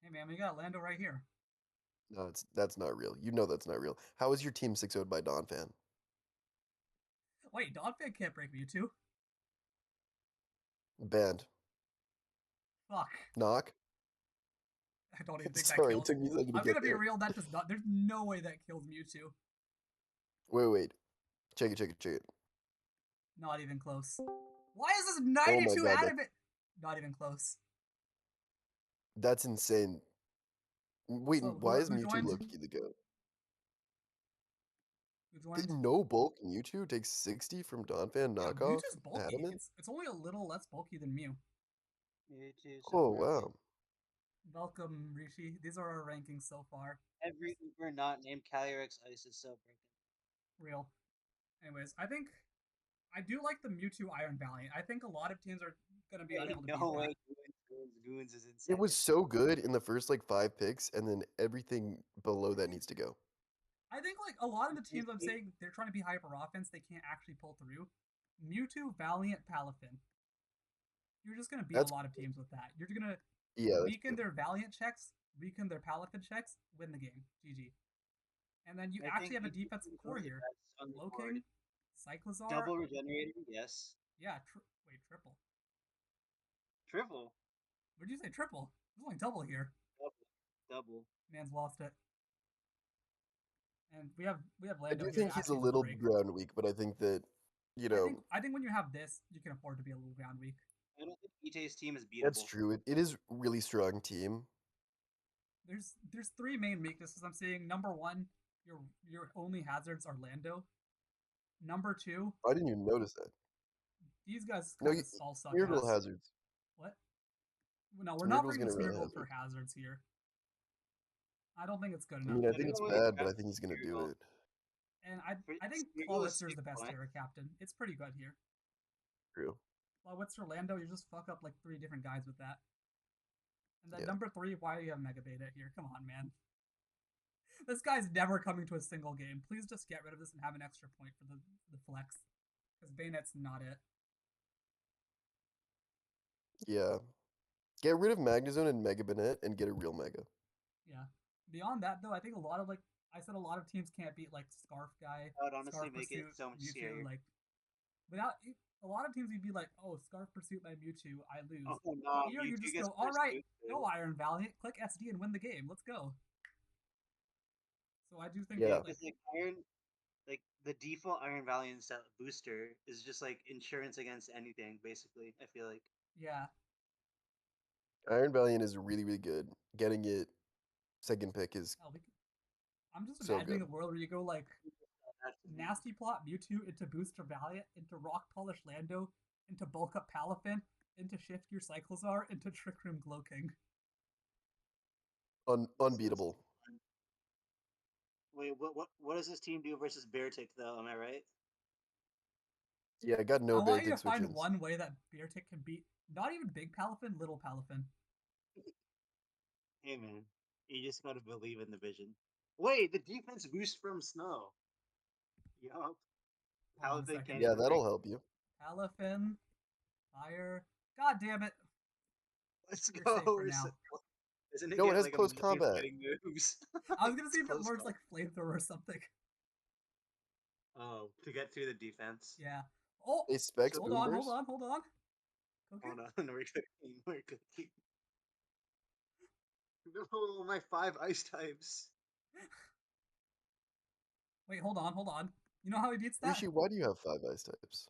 Hey man, we got Lando right here. No, that's not real. You know that's not real. How is your team 6-0'd by Donphan? Wait, Donphan can't break Mewtwo. Banned. Fuck. Knock? I don't even think that Sorry, it kills. took me a second to I'm get gonna be there. real, that does not. There's no way that kills Mewtwo. Wait. Check it. Not even close. Why is this Oh my 92 god, out of it? Not even close. that's insane. Wait, So why is who Mewtwo joined? Loki the GOAT? Who joined? No bulk Mewtwo takes 60 from Donphan Yeah, knockoff Mewtwo's bulky. Adamant? It's only a little less bulky than Mew. Me too, so Oh broken. wow. Welcome, Rishi. These are our rankings so far. Every Uber not named Calyrex Ice is so broken. Real. Anyways, I do like the Mewtwo Iron Valley. I think a lot of teams are gonna be unable to beat No that. way, Goons is in It was second. so good in the first like 5 picks, and then everything below that needs to go. I think like a lot of the teams I'm saying they're trying to be hyper offense, they can't actually pull through. Mewtwo, Valiant, Palafin. You're just gonna beat a That's lot of teams with that. You're gonna yeah, that's weaken good. their Valiant checks, weaken their Palafin checks, win the game. GG. And then you I actually think have a he defensive is core the here. best on the board. Loking, Cyclizar. Double regenerator, yes. Yeah, wait, triple. Triple. What did you say? Triple? There's only double here. Double. Man's lost it. And we have I Lando do here think to he's a actually just little break. ground weak, but I think that I think when you have this, you can afford to be a little ground weak. I don't think EJ's team is that's beatable. true. It is really strong team. There's three main weaknesses I'm seeing. Number one, your only hazards are Lando. Number two, I didn't even notice that. these guys No, kind of all suck Miracle ass. hazards. What? No, we're not Miracle's bringing gonna run a Smeargle for hazard. hazards here. I don't think it's good I enough. mean, I I'm think it's going with bad, but I think he's gonna do Smeargle. it. And I think Smeargle is Clawitzer is the 6 best points. Terra Captain. It's pretty good here. True. Clawitzer, Lando, you just fuck up like three different guys with that. And then Yeah. number three, why do you have Mega Beta here? Come on, man. This guy's never coming to a single game. Please just get rid of this and have an extra point for the flex. Because Bayonet's not it. Yeah. Get rid of Magnezone and Mega Banette and get a real Mega. Yeah. Beyond that, though, I think a lot of I said a lot of teams can't beat like Scarf Guy, I would honestly Scarf make it Pursuit, so much Mewtwo. scarier. Like without a lot of teams, you'd be like, oh, Scarf Pursuit by Mewtwo, I lose. Oh no, Here you Mewtwo just gets go, all right, pursued. go Iron Valiant, click SD and win the game. Let's go. So I do think Yeah. Because like Iron, like the default Iron Valiant set booster is just like insurance against anything. Basically, I feel like. yeah. Iron Valiant is really, really good. Getting it second pick is Hell, I'm just so imagining good. a world where you go like Nasty Plot Mewtwo into Booster Valiant, into Rock Polish Lando, into Bulk Up Palafin, into Shift Gear Cyclizar, into Trick Room Glowking. Unbeatable. Wait, what does this team do versus Beartick though? Am I right? Yeah, I got I no want you Beartic to find switch-ins. one way that Beartick can beat not even Big Palafin, Little Palafin. Hey man, you just gotta believe in the vision. Wait, the defense boost from Snow. Yup. Hold How on a they second. can't Yeah, even break. that'll help you. Palafin, Fire. God damn it. Let's You're go. safe for We're now. Doesn't it No, it get has like a close million combat. fighting moves? I was gonna see It's if it close works call. like Flamethrower or something. Oh, to get through the defense. Yeah. Oh, They spec hold on, hold Spoonburst? on, hold on. Okay. Hold on, we're cooking. We're cooking. No, my 5 ice types. Wait, hold on, hold on. You know how he beats that? Rishi, why do you have 5 ice types?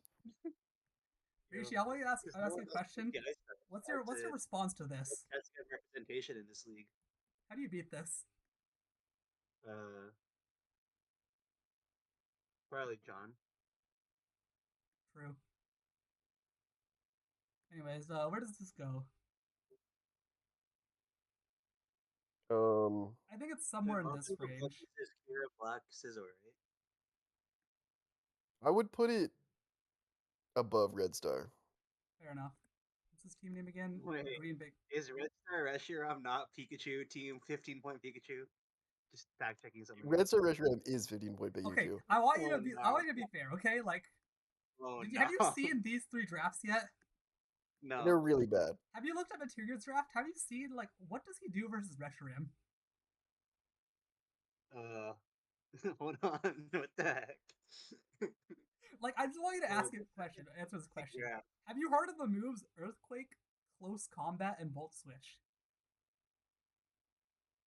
Rishi, I want you to ask. Because I'll no ask you one a else can question. get ice types. What's your response to this? That's good representation in this league. How do you beat this? Probably John. True. Anyways, where does this go? I think it's somewhere in this range. Is Kira Black Scizor, right? I would put it above Red Star. Fair enough. What's his team name again? Wait, Green Big. is Red Star Reshiram not Pikachu team 15-point Pikachu? Just fact checking something. Red Star Reshiram is 15-point Okay, Pikachu. I want you to Oh, be. no. I want you to be fair. Okay, like, Oh have you no. seen these 3 drafts yet? No. They're really bad. Have you looked at Materials draft? Have you seen like what does he do versus Reshiram? Hold on. What the heck? Like, I just want you to ask a question. Answer this question. Yeah. Have you heard of the moves Earthquake, Close Combat, and Volt Switch?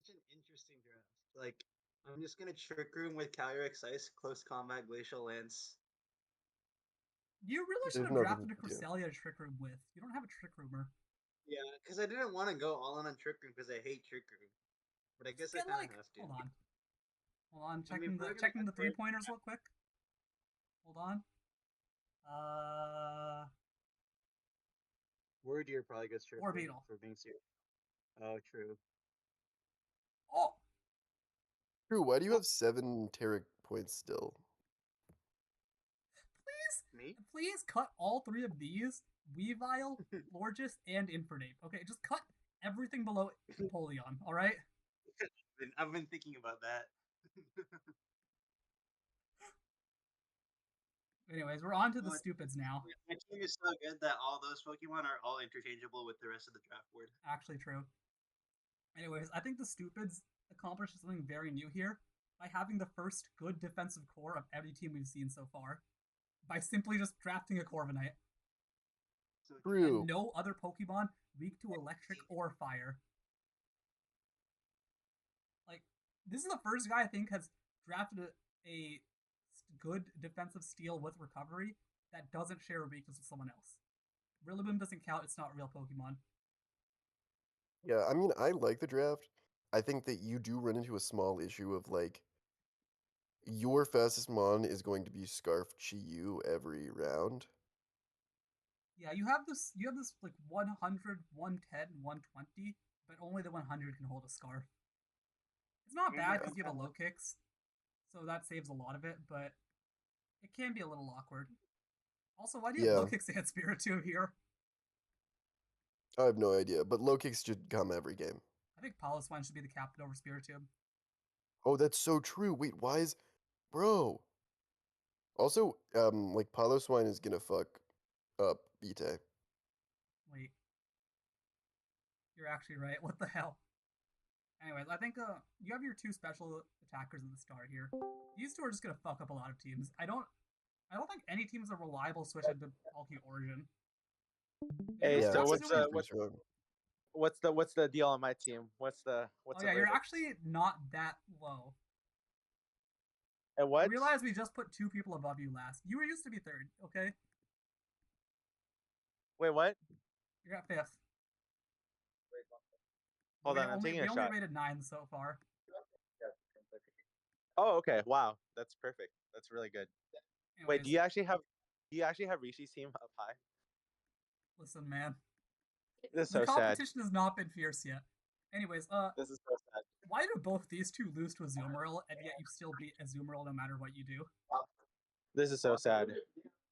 Such an interesting draft. Like, I'm just gonna Trick Room with Calyrex Ice, Close Combat, Glacial Lance. You really should There's have nothing drafted a to do. Cresselia to Trick Room with. You don't have a Trick Roomer. Yeah, because I didn't want to go all in on Trick Room because I hate Trick Room. But I guess I Get kind of like, have to. hold on. Hold on, I mean, checking the 3-pointers real quick. Hold on. Word Deer probably gets Trick Room Orbeetle. for being serious. Oh, true. Oh, True, why do you have 7 Terra points still? Me? please cut all 3 of these: Weavile, Lorgis, and Infernape. Okay, just cut everything below Empoleon. All right. I've been thinking about that. Anyways, we're on to the stupids now. My team is so good that all those Pokemon are all interchangeable with the rest of the draft board. Actually, true. Anyways, I think the stupids accomplished something very new here by having the first good defensive core of every team we've seen so far, by simply just drafting a Corviknight. So True. And no other Pokemon weak to electric or fire. Like, this is the first guy I think has drafted a good defensive steal with recovery that doesn't share a weakness with someone else. Rillaboom doesn't count, it's not real Pokemon. Yeah, I mean, I like the draft. I think that you do run into a small issue of like your fastest mon is going to be Scarf Chi-Yu every round. Yeah, you have this like 100, 110, 120, but only the 100 can hold a Scarf. It's not bad because you have a low kicks, so that saves a lot of it, but it can be a little awkward. Also, why do you have low kicks and Spiritomb here? I have no idea, but low kicks should come every game. I think Piloswine should be the captain over Spiritomb. Oh, that's so true. Wait, why is... Bro. Also, like, Piloswine is gonna fuck up Vitae. Wait. You're actually right. What the hell? Anyways, I think you have your 2 special attackers at the start here. These 2 are just gonna fuck up a lot of teams. I don't think any team is a reliable switch into bulky origin. Hey, Yeah, so what's the deal on my team? What's the you're verdict? actually not that low. And what? I realize we just put 2 people above you last. You were used to be 3rd, okay? Wait, what? You're at 5th. Hold on, I'm taking a we shot. only rated 9 so far. Oh, okay. Wow, that's perfect. That's really good. Anyways, wait, do you actually have Rishi's team up high? Listen, man. This is the so competition sad. has not been fierce yet. Anyways, this is so sad. Why do both these 2 lose to Azumarill, and yet you still beat Azumarill no matter what you do? This is so sad.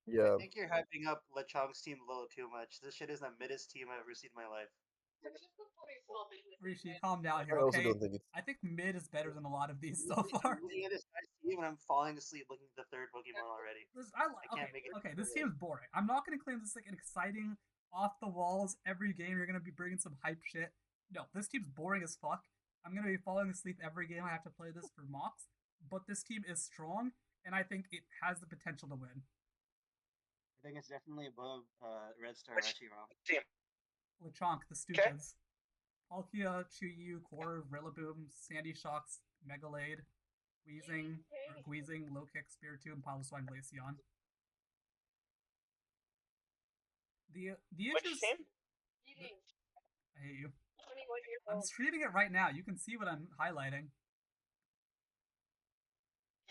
Yeah. I think you're hyping up Lechong's team a little too much. This shit is the middest team I've ever seen in my life. Rishi, calm down here, I also okay? don't think it's... I think mid is better than a lot of these so far. I'm looking at this team and I'm falling asleep looking at the 3rd Pokemon already. This team's boring. I'm not going to claim this is like an exciting, off the walls, every game you're going to be bringing some hype shit. No, this team's boring as fuck. I'm going to be falling asleep every game I have to play this for mocks, but this team is strong, and I think it has the potential to win. I think it's definitely above Red Star Reshiram. Team. Lechonk, the Stupids. Palkia, Chuyu, Core, Rillaboom, Sandy Shocks, Megalade, Guizing, Low Kick, Spiritomb, Piloswine, Glaceon. The Which issues. team? I hate you. I'm streaming it right now. You can see what I'm highlighting.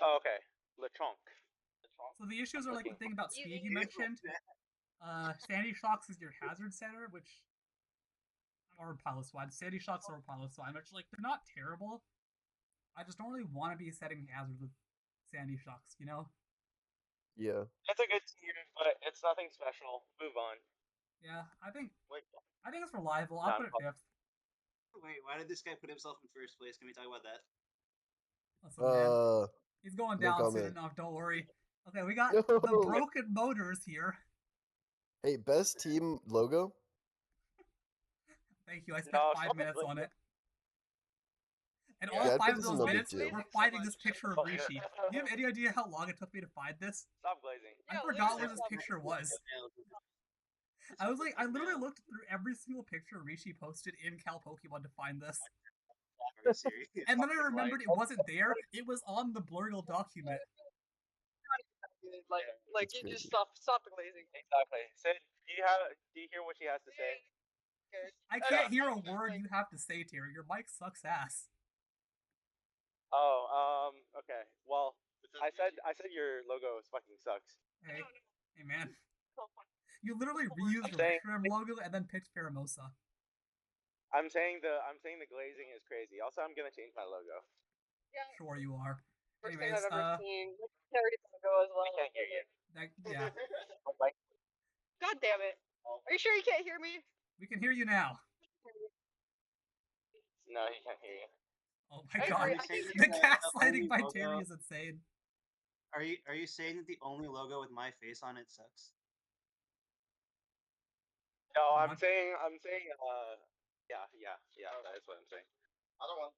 Oh, okay. Lechonk. So the issues are like the thing about speed you mentioned. Sandy Shocks is your hazard center, which or Piloswine. Sandy Shocks or Piloswine, which like they're not terrible. I just don't really want to be setting hazard with Sandy Shocks, you know? Yeah. It's a good team, but it's nothing special. Move on. Yeah, I think Wait. it's reliable. I'll put it fifth. Wait, why did this guy put himself in first place? Can we talk about that? Listen, man, he's going no down soon comment. enough. Don't worry. Okay, we got No. the Broken Motors here. Hey, best team logo? Thank you. I spent No, 5 minutes on it. And Yeah, all I'd 5 put of this those in number minutes, 2. we're finding this picture of Rishi. Do you have any idea how long it took me to find this? Stop glazing. I forgot where this picture was. I was like, I literally looked through every single picture Rishi posted in Cal Pokemon to find this. Are you serious? And then I remembered it wasn't there. It was on the Blurial document. Like you just stop the glazing. Exactly. Sid, do you hear what she has to say? I can't hear a word you have to say, Terry. Your mic sucks ass. Oh, okay. Well, I said your logo fucking sucks. Hey, man. You literally reused the saying- Reshiram logo and then picked Pheromosa. I'm saying the glazing is crazy. Also, I'm gonna change my logo. Sure you are. First Anyways, thing I've ever seen. Terry's logo as well. I can't hear you. yeah, God damn it. Are you sure you can't hear me? we can hear you now. No, he can't hear you. Oh my I god. agree. The gaslighting only by logo- Terry is insane. Are you saying that the only logo with my face on it sucks? No, Come I'm on. saying, yeah. That's what I'm saying. Other one.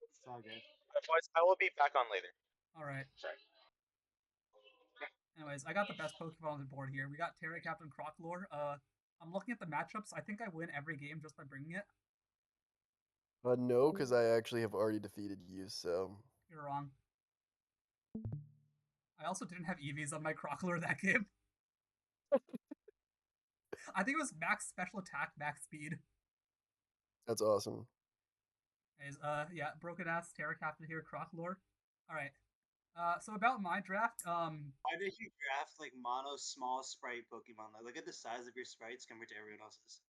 It's all good. Boys, I will be back on later. Alright. Sorry. Anyways, I got the best Pokemon on the board here. We got Terry Captain Croclore. I'm looking at the matchups. I think I win every game just by bringing it. No, because I actually have already defeated you, so... You're wrong. I also didn't have EVs on my Croclore that game. I think it was max special attack, max speed. That's awesome. Anyways, yeah, broken ass Terra Captain here, Croclore. Alright. So about my draft, Why did you draft like mono small sprite Pokemon? Like, look at the size of your sprites compared to everyone else's.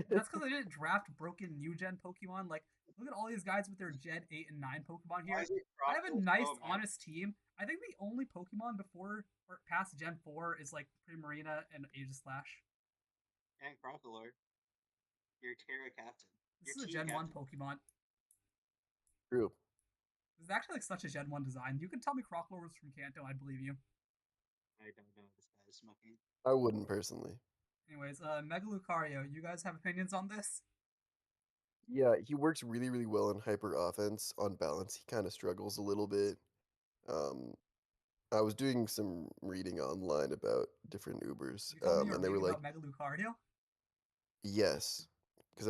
that's because I didn't draft broken new gen Pokemon. Like, look at all these guys with their Gen 8 and 9 Pokemon here. Why is it I have a Crocodile nice, so much? honest team. I think the only Pokemon before or past Gen 4 is like Primarina and Aegislash. And Crocodile. Your Terra Captain. This Your is a team Gen 1 captain. Pokemon. True. This is actually like such a Gen 1 design. You can tell me Croclore was from Kanto, I'd believe you. I don't know. This guy is smoking. I wouldn't personally. Anyways, Megalucario, you guys have opinions on this? Yeah, he works really, really well in hyper offense. On balance, he kind of struggles a little bit. I was doing some reading online about different Ubers, You told me you were and they were reading like, about Megalucario? yes, because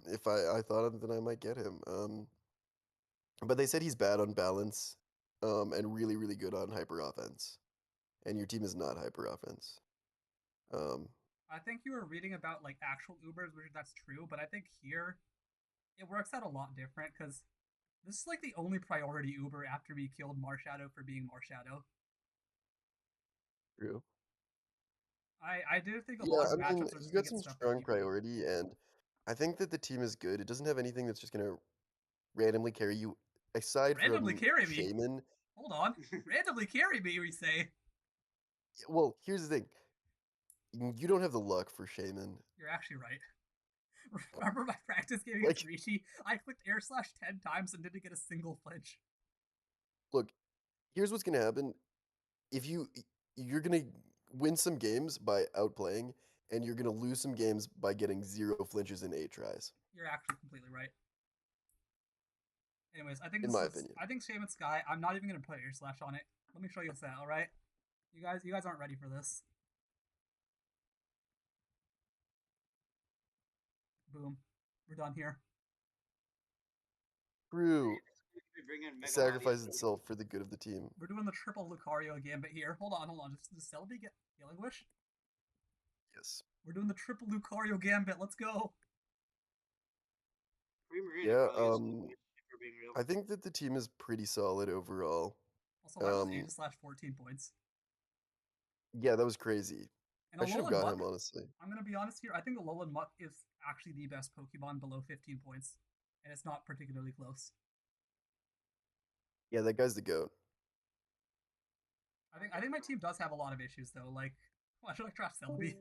if I thought that I might get him. But they said he's bad on balance, and really, really good on hyper offense. And your team is not hyper offense. I think you were reading about like actual Ubers, which that's true, but I think here it works out a lot different because this is like the only priority Uber after we killed Marshadow for being Marshadow. True. I do think a Yeah, lot of I mean, matchups are he's just gonna got get some stuff strong for people. priority, and I think that the team is good. It doesn't have anything that's just gonna randomly carry you, aside Randomly from carry me? Shaman. Hold on. Randomly carry me, we say. Well, here's the thing. You don't have the luck for Shaman. You're actually right. Remember my practice game Like- against Rishi? I clicked air slash 10 times and didn't get a single flinch. Look, here's what's gonna happen. If you're gonna win some games by outplaying, and you're gonna lose some games by getting 0 flinches in 8 tries. You're actually completely right. Anyways, I think In this my is, opinion. I think Shaman Sky, I'm not even gonna put air slash on it. Let me show you this out, alright? You guys aren't ready for this. Boom. We're done here. True. We bring in Mega Sacrifice Latias. itself for the good of the team. We're doing the triple Lucario gambit here. Hold on. Does Celebi get Healing Wish? Yes. We're doing the triple Lucario gambit. Let's go. Primarina Yeah, probably gets Lucario, if we're being real. I think that the team is pretty solid overall. Also, why was Aegislash 14 points? Yeah, that was crazy. And I should have Alolan got Muck, him, honestly. I'm going to be honest here. I think Alolan Muck is actually the best Pokemon below 15 points. And it's not particularly close. Yeah, that guy's the GOAT. I think my team does have a lot of issues, though. Like, why should I draft Celebi?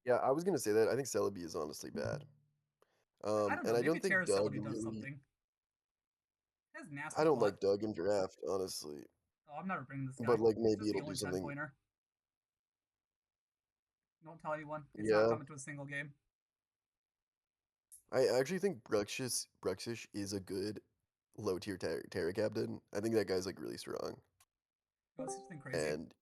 Yeah, I was going to say that. I think Celebi is honestly bad. I don't know. And I Maybe don't think Terra Doug Celebi does really... something. It has nasty I don't butt. like Doug in draft, honestly. Oh, I'm never bringing this guy. But, like, This maybe is the it'll only do 10 something. pointer. Don't tell anyone. It's Yeah. not coming to a single game. I actually think Bruxish is a good low-tier Terra captain. I think that guy's, like, really strong. Oh, it's something crazy. And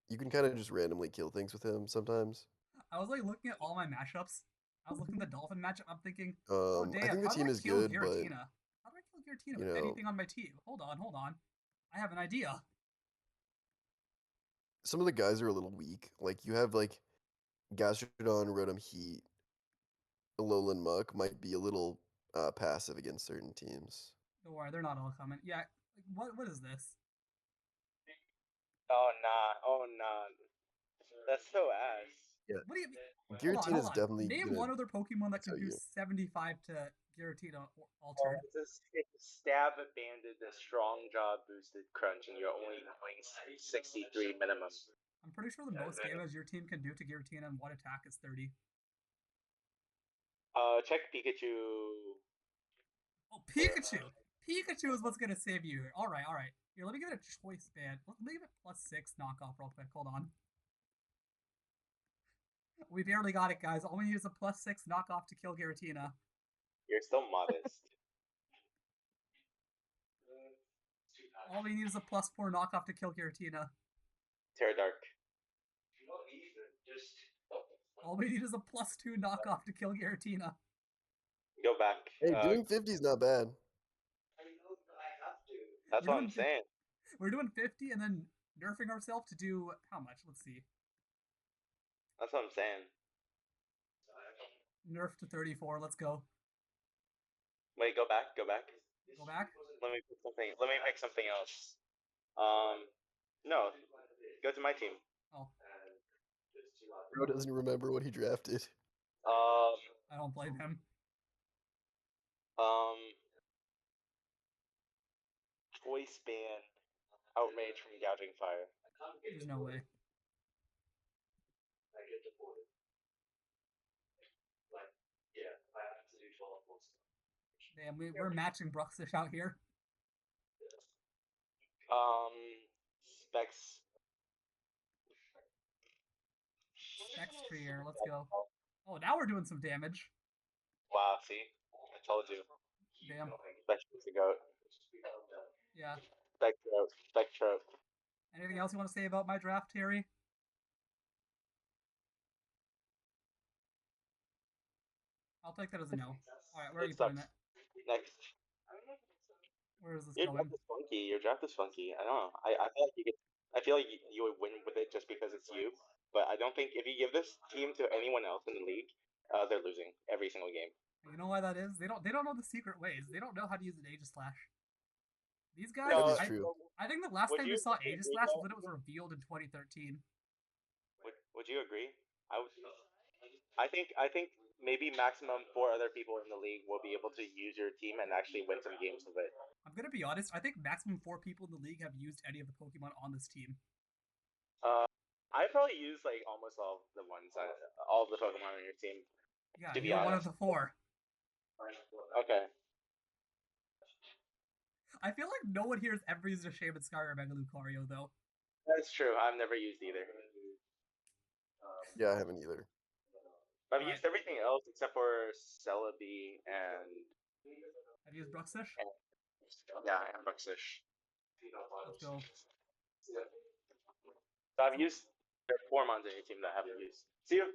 you can kind of just randomly kill things with him sometimes. I was like looking at all my mashups. I was looking at the Dolphin matchup. I'm thinking, oh damn, I think the how do team I is kill good, but Giratina? How do I kill Giratina you with know- anything on my team? Hold on. I have an idea. some of the guys are a little weak. Like, you have, like, Gastrodon, Rotom Heat, Alolan Muck might be a little passive against certain teams. Don't worry, they're not all coming. Yeah, like, what is this? Oh nah. That's so ass. What do you mean? Giratina is Hold on. definitely Name gonna one other Pokemon that can tell do you. 75 to Giratina Oh, altered. it's a stab banded, a strong job boosted crunch, and you're only going 63 minimum. I'm pretty sure the most damage your team can do to Giratina in one attack is 30. Check Pikachu. Oh, Pikachu! Pikachu is what's gonna save you here. Alright. Here, let me give it a choice band. Let me give it +6 knockoff real quick. Hold on. We barely got it, guys. All we need is a +6 knockoff to kill Giratina. You're still modest. All we need is a +4 knockoff to kill Giratina. Terra Dark. All we need is a +2 knockoff to kill Giratina. Go back. Hey, doing 50 is not bad. That's what I'm saying. We're doing 50 and then nerfing ourselves to do how much? Let's see. That's what I'm saying. Nerf to 34. Let's go. Wait, go back. Go back? Let me pick something else. No. Go to my team. Oh, Bro doesn't remember what he drafted. I don't blame him. Choice ban. Outrage from Gouging Fire. There's no way. Damn, we're matching Bruxish out here. Specs. Specs Treer, let's go. Oh, now we're doing some damage. Wow, see? I told you. Damn. Specs is the goat. Yeah. Spectro. Anything else you want to say about my draft, Terry? I'll take that as a no. Alright, where are you putting it? Next. Where is this Your going? draft is funky. Your draft is funky. I don't know. I feel like I feel like you would win with it just because it's you. But I don't think if you give this team to anyone else in the league, they're losing every single game. You know why that is? They don't know the secret ways. They don't know how to use an Aegislash. These guys, No, That is true. I think the last Would time you we saw agree, Aegislash though? was when it was revealed in 2013. Would you agree? I think maybe maximum 4 other people in the league will be able to use your team and actually win some games with it. I'm gonna be honest, I think maximum 4 people in the league have used any of the Pokemon on this team. I probably use like almost all of the ones, all of the Pokemon on your team. Yeah, To be you're one of honest. the 4. Okay. I feel like no one here has ever used a Shaman Sky or Mega Lucario, though. That's true. I've never used either. Yeah, I haven't either. I've Alright. used everything else except for Celebi and Have you used Bruxish? yeah, and Bruxish. Let's go. So I've used. There are 4 mons on your team that I haven't used. See you.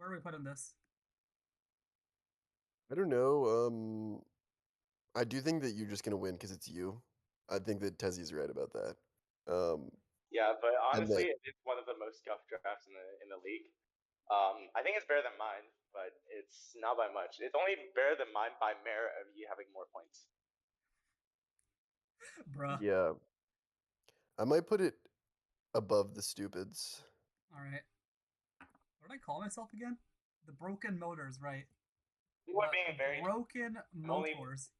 Where are we putting this? I don't know. I do think that you're just gonna win because it's you. I think that Tezzy's right about that. Yeah, but And honestly, it's one of the most scuffed drafts in the league. I think it's better than mine, but it's not by much. It's only better than mine by merit of you having more points. Bruh. yeah, I might put it above the stupids. Alright. What did I call myself again? The broken motors, right. You are The being very. broken only- motors.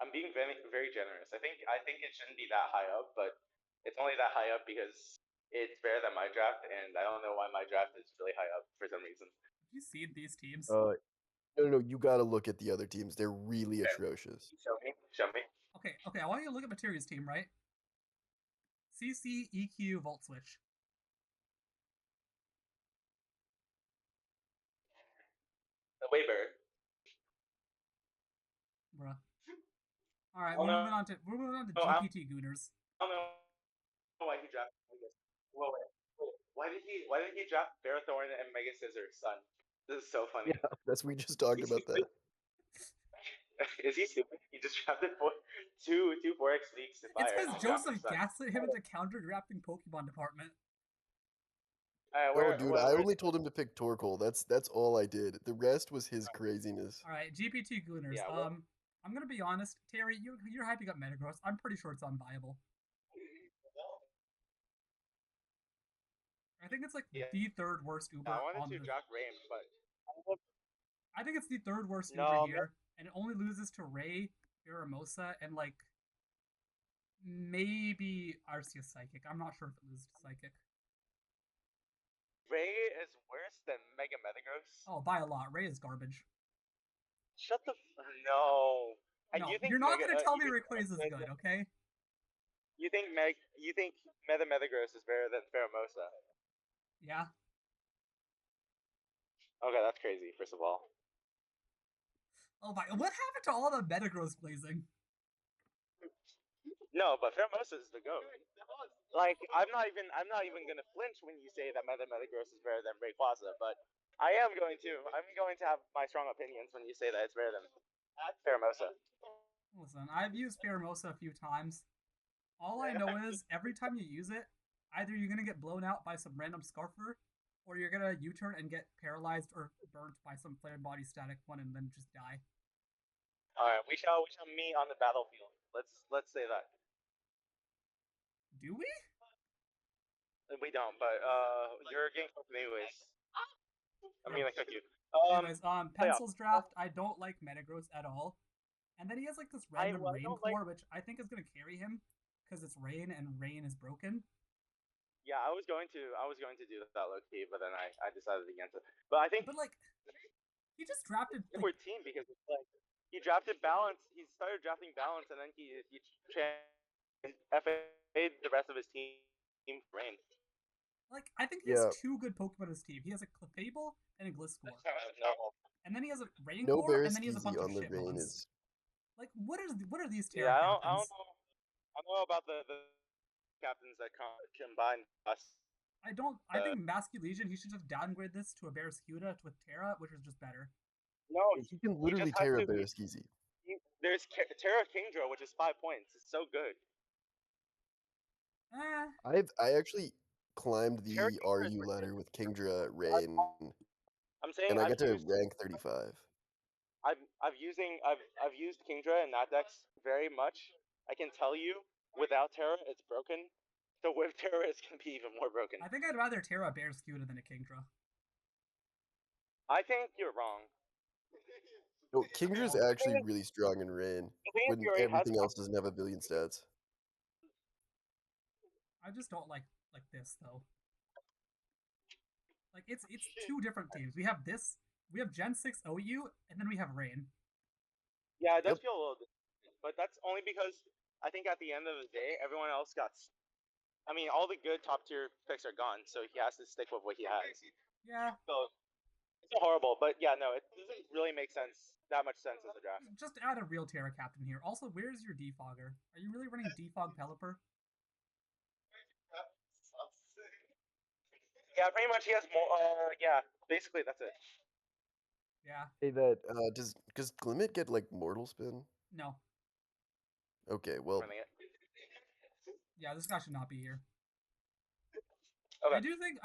I'm being very, very generous. I think it shouldn't be that high up, but it's only that high up because it's better than my draft, and I don't know why my draft is really high up for some reason. Did you see these teams? No, you gotta look at the other teams. They're really Okay. atrocious. Show me. Okay, I want you to look at Materia's team, right? CC, EQ, Volt Switch. Way better. Bruh. Alright, Oh, we're no. moving on to Oh, I- GPT Gooners. I don't know why he drafted Megas. Whoa, wait. Why did he draft Ferrothorn and Mega Scissors, son? This is so funny. Yeah, we just talked about that. Is he stupid? He just drafted two 4x leaks to fire. It's because and drafted Joseph Sun. gaslit him into counter-drafting Pokemon department. No, dude, I only told him to pick Torkoal. That's all I did. The rest was his craziness. Alright, GPT Gooners. Yeah, well- I'm gonna be honest, Terry, you're hyping up Metagross. I'm pretty sure it's unviable. I think it's like Yeah. the third worst Uber I on wanted to the. draft Rain, but I think it's the third worst No, Uber here, and it only loses to Ray, Iramosa, and like maybe Arceus Psychic. I'm not sure if it loses to Psychic. Ray is worse than Mega Metagross. Oh, by a lot. Ray is garbage. Shut the no. And No, you think you're not Mega- gonna tell you me think Rayquaza is Mega- good, okay? You think Mega Metagross is better than Pheromosa? Yeah. Okay, that's crazy. First of all, Oh my, what happened to all the Metagross blazing? no, but Pheromosa is the goat. Like I'm not even gonna flinch when you say that Mega Metagross is better than Rayquaza, but I'm going to have my strong opinions when you say that it's better than Pheromosa. Listen, I've used Pheromosa a few times. All I know is, every time you use it, either you're gonna get blown out by some random Scarfer, or you're gonna U-turn and get paralyzed or burnt by some Flare Body Static one and then just die. All right, we shall meet on the battlefield. Let's say that. Do we? We don't, but you're getting cooked anyways. I mean, I cook you. Anyways, Pencil's draft, I don't like Metagross at all. And then he has like this random I Rain don't Core, which I think is gonna carry him, because it's Rain and Rain is broken. Yeah, I was going to do that low key, but then I decided against it. But I think But like, he just drafted we're like, team because it's like he drafted balance. He started drafting balance, and then he FA'd the rest of his team for Rain. like I think he has Yeah. two good Pokemon in his team. He has a Clefable and a Gliscor. No. And then he has a Rain No Core, and then he has a bunch Bereskeezy of on the shit Rain mons. is. Like, what are these Terra Yeah, I don't captains? know. I don't know about the captains that combine us. I think Masky Legion, he should just downgrade this to a Barraskewda with Terra, which is just better. No, He can literally just has tear a to- Bereskeezy. there's Terra Kingdra, which is 5 points. It's so good. I actually climbed the Terra Kingdra is RU pretty ladder with Kingdra, Rain, I'm saying and I I've got to used, rank 35. I've used Kingdra and Nadex very much. I can tell you, without Terra, it's broken. So with Terra, it's gonna be even more broken. I think I'd rather Terra a Barraskewda than a Kingdra. I think you're wrong. No, Kingdra's actually really strong in Rain The thing is, when Fury has everything else doesn't have a billion stats. I just don't like this though. Like it's two different teams. We have Gen 6 OU, and then we have Rain. Yeah, it does Yep. feel a little different, but that's only because I think at the end of the day, everyone else got. I mean, all the good top tier picks are gone, so he has to stick with what he has. Yeah, So it's horrible, but yeah, no, it doesn't really make that much sense as a draft. just add a real Terra captain here. Also, where's your Defogger? Are you really running Defog Pelipper? Yeah, pretty much he has more. Yeah, basically that's it. Yeah. Hey, that does Glimmet get like mortal spin? No. Okay, well, Running it. Yeah, this guy should not be here. Okay. I do think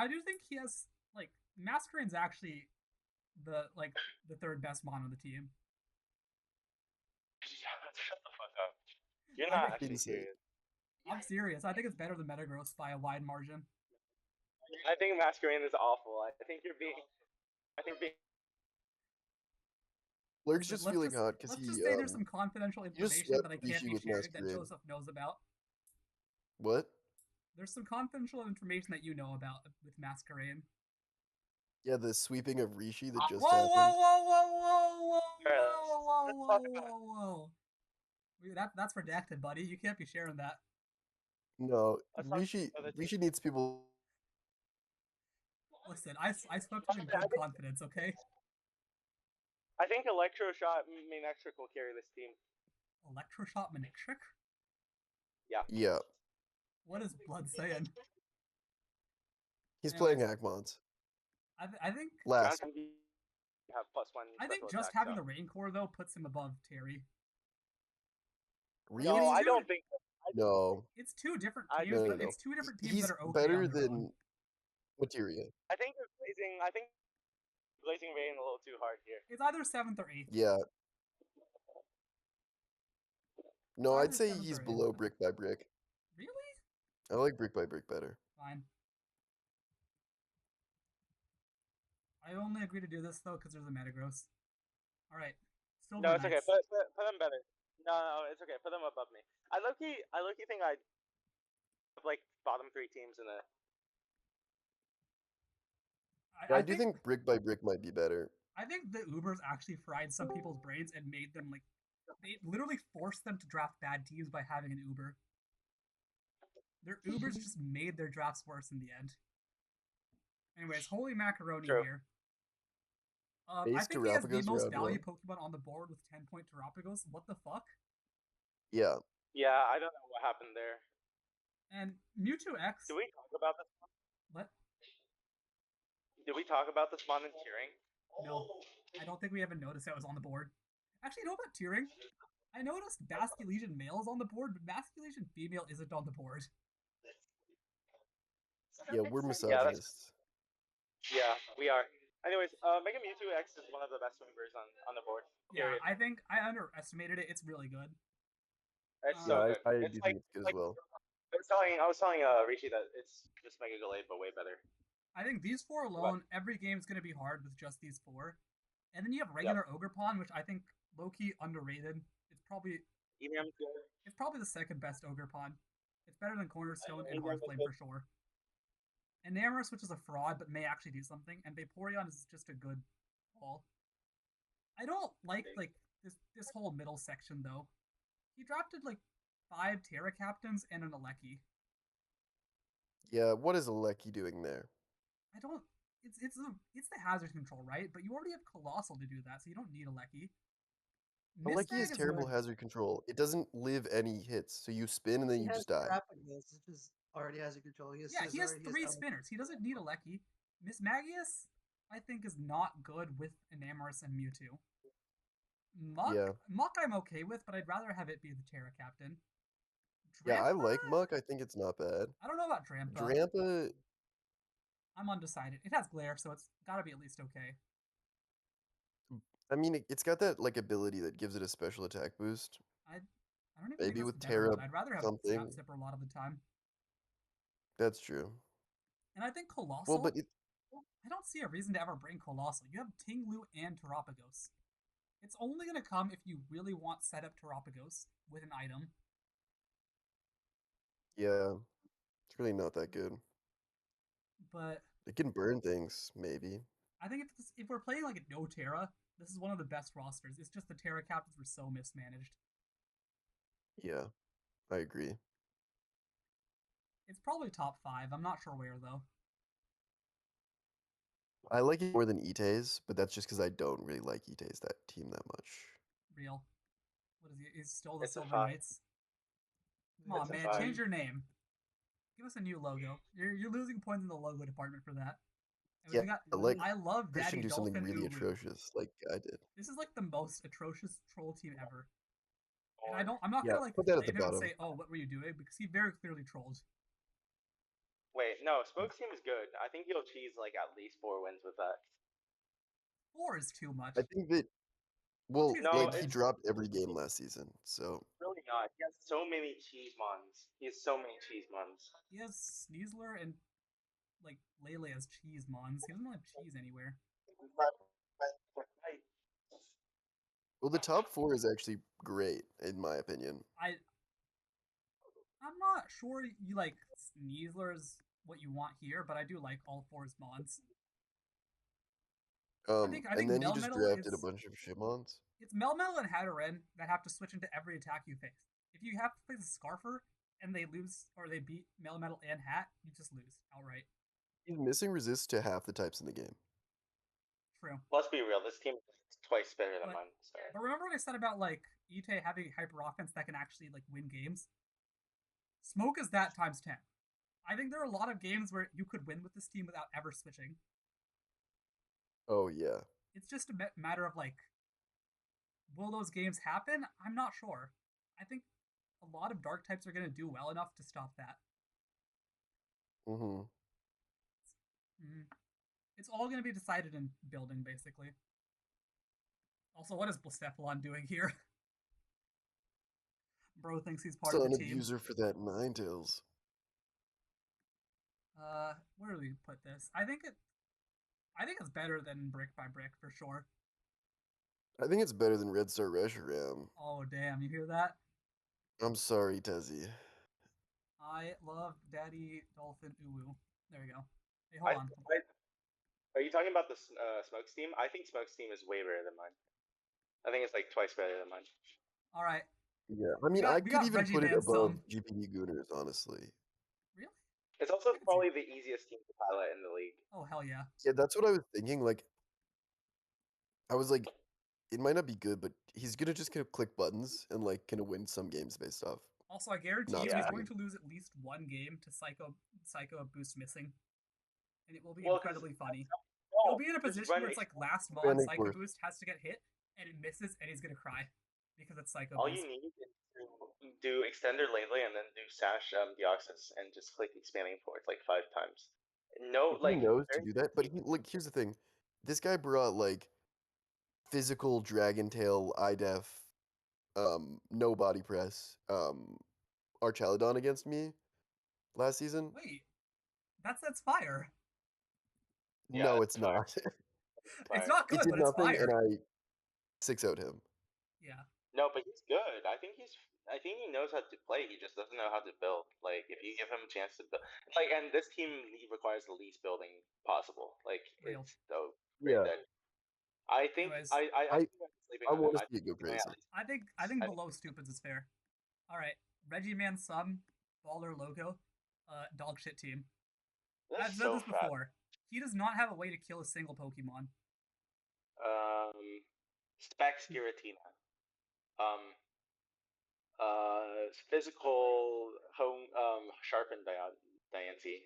he has like Masquerade's actually the third best mon on the team. Shut the fuck up. You're I not think- actually Insane. serious. I'm serious. I think it's better than Metagross by a wide margin. I think Masquerade is awful. I think you're being. Lurk's Listen, just feeling hot because let's he just say there's some confidential just information swept that I can't Rishi be with sharing that Masquerade. Joseph knows about. What? There's some confidential information that you know about with Masquerade. Yeah, the sweeping of Rishi that just Whoa, happened. whoa, whoa, whoa, whoa, whoa, Let's whoa, talk whoa, about whoa, whoa. That's redacted, buddy. You can't be sharing that. No, Let's talk Rishi about the team. Rishi needs people. Listen, I swept him in good confidence, okay? I think Electroshot Manectric will carry this team. Electroshot Manectric? Yeah, What is Blood saying? he's Anyways. playing Hackmons. I think Last. Johnson, you have +1. I think special just attack, having so. the Rain Core though puts him above Terry. Really? No, I Dude. don't think. No. It's two different I teams, No, but no. it's two different teams He's that are okay better on their own. than Materia. I think they're blazing. I think blazing Rain a little too hard here. It's either 7th or 8th. Yeah. No, Either I'd say 7th he's or 8th. below Brick by Brick. Really? I like Brick by Brick better. Fine. I only agree to do this though because there's a Metagross. All right. Silver No, it's okay. Knights. Put them better. No, it's okay. Put them above me. I low-key think I have like bottom 3 teams in the. I do think Brick by Brick might be better. I think the Ubers actually fried some people's brains and made them like they literally forced them to draft bad teams by having an Uber. Their Ubers just made their drafts worse in the end. Anyways, holy macaroni True. here. Base I think he has the Terapagos most round value one. Pokemon on the board with 10-point Terapagos. What the fuck? Yeah. Yeah, I don't know what happened there. And Mewtwo X. Did we talk about this? What? Did we talk about this mon in tiering? No, I don't think we even noticed that was on the board. Actually, you know about tiering? I noticed Basculation male is on the board, but Basculation female isn't on the board. Yeah, we're Makes sense. misogynists. Yeah, we are. Anyways, Mega Mewtwo X is one of the best movers on the board. Yeah, Period. I think I underestimated it. It's really good. It's Yeah, so Yeah, good. I It's do like, think it's good like as well. I was telling Rishi that it's just Mega Gallade but way better. I think these four alone, every game is going to be hard with just these four. And then you have regular Ogerpon, which I think low-key underrated. It's probably EVM's good. It's probably the second best Ogerpon. It's better than Cornerstone and EVM is Hearthflame good. for sure. And Namorous, which is a fraud but may actually do something, and Vaporeon is just a good ball. I don't like this whole middle section though. He drafted like 5 Terra Captains and an Aleki. Yeah, what is Aleki doing there? I don't. It's the hazard control, right? But you already have Colossal to do that, so you don't need Aleki. Aleki has terrible hazard control. It doesn't live any hits, so you spin and then you just die. This is already has a control. He has Yeah, he has Scizor, 3 spinners. He doesn't need Aleki. Miss Magius, I think, is not good with Enamorous and Mewtwo. Muck I'm okay with, but I'd rather have it be the Terra Captain. Yeah, I like Muck. I think it's not bad. I don't know about Drampa. Drampa, I'm undecided. It has Glare, so it's gotta be at least okay. I mean, it's got that like ability that gives it a special attack boost. I don't even Maybe think with that's better, Terra but I'd rather have something. Snap Zipper a lot of the time. That's true. And I think Colossal. Well, but I don't see a reason to ever bring Colossal. You have Tinglu and Terapagos. It's only gonna come if you really want setup Terapagos with an item. Yeah, it's really not that good. But it can burn things, maybe. I think if we're playing like a no Terra, this is one of the best rosters. It's just the Terra Captains were so mismanaged. Yeah, I agree. It's probably top 5. I'm not sure where though. I like it more than Itae's, but that's just because I don't really like Itae's that team that much. Real. What is he? He's still the It's a Silver 5. Knights. Come on, It's a man, 5. change your name. Give us a new logo. You're losing points in the logo department for that. And Yeah, we got. like I love Christian Daddy do something Dolphin really Uwu. atrocious, like I did. This is like the most atrocious troll team ever. And I'm not Yeah, gonna like put that at the blame him and bottom. say, "Oh, what were you doing?" Because he very clearly trolled. Wait, no, Smoke's team is good. I think he'll cheese like at least 4 wins with that. 4 is too much. I think that well, Cheese No, like games. he dropped every game last season, so Really not. He has so many cheese mons. He has so many cheese mons. He has Sneasler and like Lele as cheese mons. He doesn't have cheese anywhere. well, the top 4 is actually great in my opinion. I'm not sure you like Sneasler's what you want here, but I do like all 4's mons. I think And then he just Melmetal drafted a is bunch of Shimons. it's Melmetal and Hatteran that have to switch into every attack you face. If you have to play the Scarfer and they lose or they beat Melmetal and Hat, you just lose outright. He's missing resist to half the types in the game. True. Let's be real. This team is twice better than mine. So. But remember what I said about like Ite having hyper offense that can actually like win games? Smoke is that times 10. I think there are a lot of games where you could win with this team without ever switching. Oh yeah. It's just a matter of like, will those games happen? I'm not sure. I think a lot of dark types are going to do well enough to stop that. Mm-hmm. It's all going to be decided in building, basically. Also, what is Blacephalon doing here? Bro thinks he's part of the An team. abuser for that Ninetales. Where do we put this? I think it's better than Brick by Brick for sure. I think it's better than Red Star Reshiram. Oh damn, you hear that? I'm sorry, Tezzy. I love Daddy Dolphin Uwu. There we go. Hey, hold on. Are you talking about the Smoke's team? I think Smoke's team is way better than mine. I think it's like twice better than mine. All right. Yeah, I mean, I could even put it above GPD Gooners, honestly. Really? It's also probably the easiest team to pilot in the league. Oh, hell yeah. Yeah, that's what I was thinking. Like, I was like, it might not be good, but he's gonna just kind of click buttons and like kind of win some games based off. Also, I guarantee you he's going to lose at least one game to Psycho Boost missing. And it will be incredibly funny. He'll be in a position where it's like last mon Psycho Boost has to get hit, and it misses, and he's gonna cry. Because it's Psycho Boost. All you need is to do Extender Lele and then do Sash Deoxys and just click expanding forward like 5 times. No, like he knows to do that, but he like here's the thing. This guy brought like physical Dragon Tail, IDEF, no body press, Archaludon against me last season. Wait, that's fire. Yeah, no, it's not. It's not good, it did but it's nothing, fire. and I 6-0'd him. Yeah. No, but he's good. I think he knows how to play. He just doesn't know how to build. Like if you give him a chance to build, like, and this team he requires the least building possible. Like Real. it's so yeah. I think Anyways, I want to see it go crazy. I think below stupids is fair. All right, Reggie Man Sum, Baller Logo, dog shit team. I've said this before. He does not have a way to kill a single Pokemon. Specs Giratina. Physical home sharpened Diancie.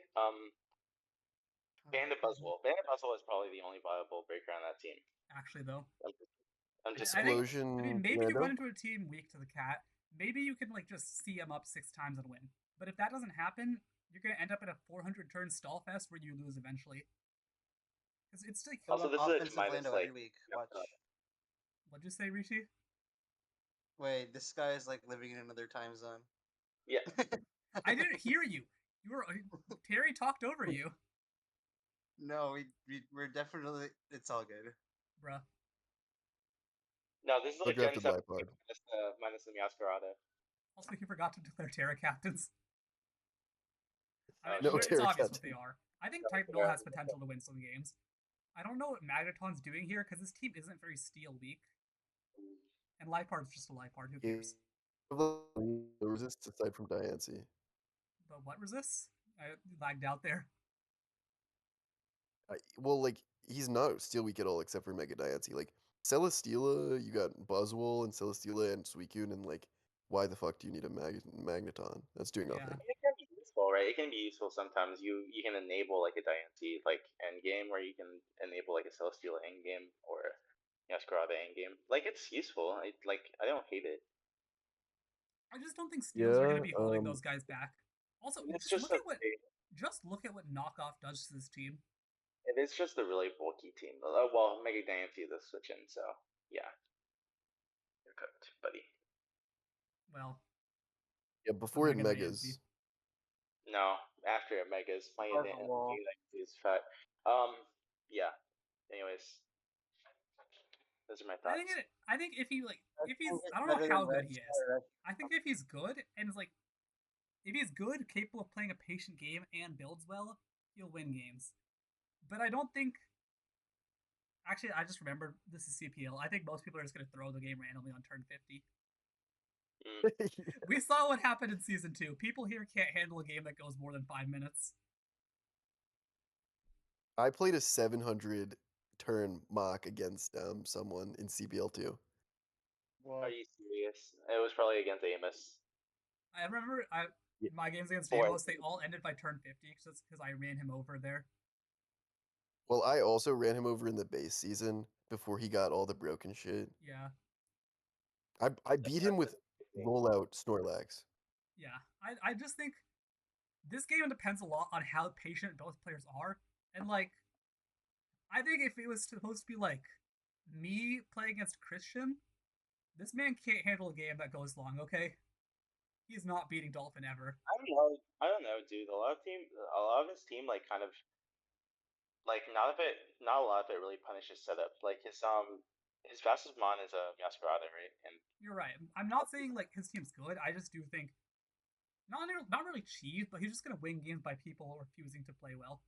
Bandit Buzzwole. Bandit Buzzwole is probably the only viable breaker on that team. Actually, though. I'm just Explosion. I mean, maybe you run into a team weak to the cat. Maybe you can like just see him up 6 times and win. But if that doesn't happen, you're gonna end up in a 400 turn stall fest where you lose eventually. Because it's like also this is a minus like every week. Watch. What'd you say, Rishi? Wait, this guy is like living in another time zone. Yeah. I didn't hear you. You were Terry talked over you. No, we're definitely. It's all good, bruh. No, this is like Gen 7 minus the Meowscarada. Also, he forgot to declare Terra captains. I mean, no, it's obvious what they are. I think Type Null has potential to win some games. I don't know what Magneton's doing here because this team isn't very steel weak. And Lipard's just a Lipard, who cares? The resist aside from Diancie. But what resists? I lagged out there. Well, like, he's not steel weak at all except for Mega Diancie. Like, Celesteela, you got Buzzwole and Celesteela and Suicune, and like, why the fuck do you need a Magneton? That's doing nothing. It can be useful, right? right? It can be useful sometimes. You can enable like a Diancie like end game, where you can enable like a Celesteela end game or Yaskarada end game. Like it's useful. I don't hate it. I just don't think steals are going to Yeah, be holding those guys back. Also, It's just just look a at what knockoff does to this team. it is just a really bulky team. Well, Mega Diancie is switching, so yeah, you're cooked, buddy. Well, yeah. Before it Mega megas. No, after Megas, playing Above it the and wall. Diancie is fat. Yeah. Anyways, those are my thoughts. I think if he if he's It's I don't know better how than good Red he is. Star Rush. I think if he's good and is like if he's good, capable of playing a patient game and builds well, he'll win games. But I don't think. Actually, I just remembered this is CPL. I think most people are just going to throw the game randomly on turn 50. We saw what happened in season 2. People here can't handle a game that goes more than 5 minutes. I played a 700 turn mock against someone in CPL 2. Well, Are you serious? It was probably against Amos. I remember my games against Boy. Amos, they all ended by turn 50 because I ran him over there. Well, I also ran him over in the base season before he got all the broken shit. Yeah. I beat him with rollout Snorlax. Yeah. I just think this game depends a lot on how patient both players are. And like I think if it was supposed to be like me playing against Christian, this man can't handle a game that goes long, okay? He's not beating Dolphin ever. I don't know, dude. A lot of his team like kind of like not a lot of it really punishes setup. Like his fastest mon is a Yaskarada, right? And You're right. I'm not saying like his team's good. I just do think not really cheese, but he's just gonna win games by people refusing to play well.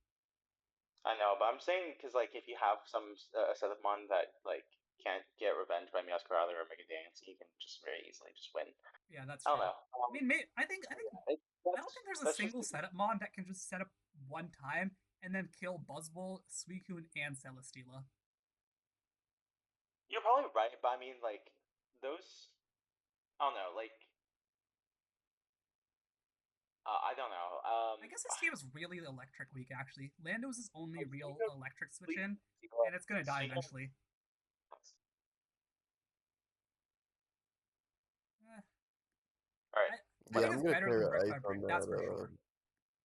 I know, but I'm saying because like if you have some setup mon that like can't get revenge by Yaskarada or Mega Dance, you can just very easily just win. Yeah, that's I true. don't know. I mean, I think I don't think there's a single setup mod that can just set up one time and then kill Buzzwole, Suicune, and Celesteela. You're probably right, but I mean like those. I don't know, like I don't know. I guess this team is really electric weak, actually. Lando's is only real electric switch in, and it's gonna die eventually. Alright. I think I'm it's gonna better than pair Brick by ice Brick, on that's that. for sure.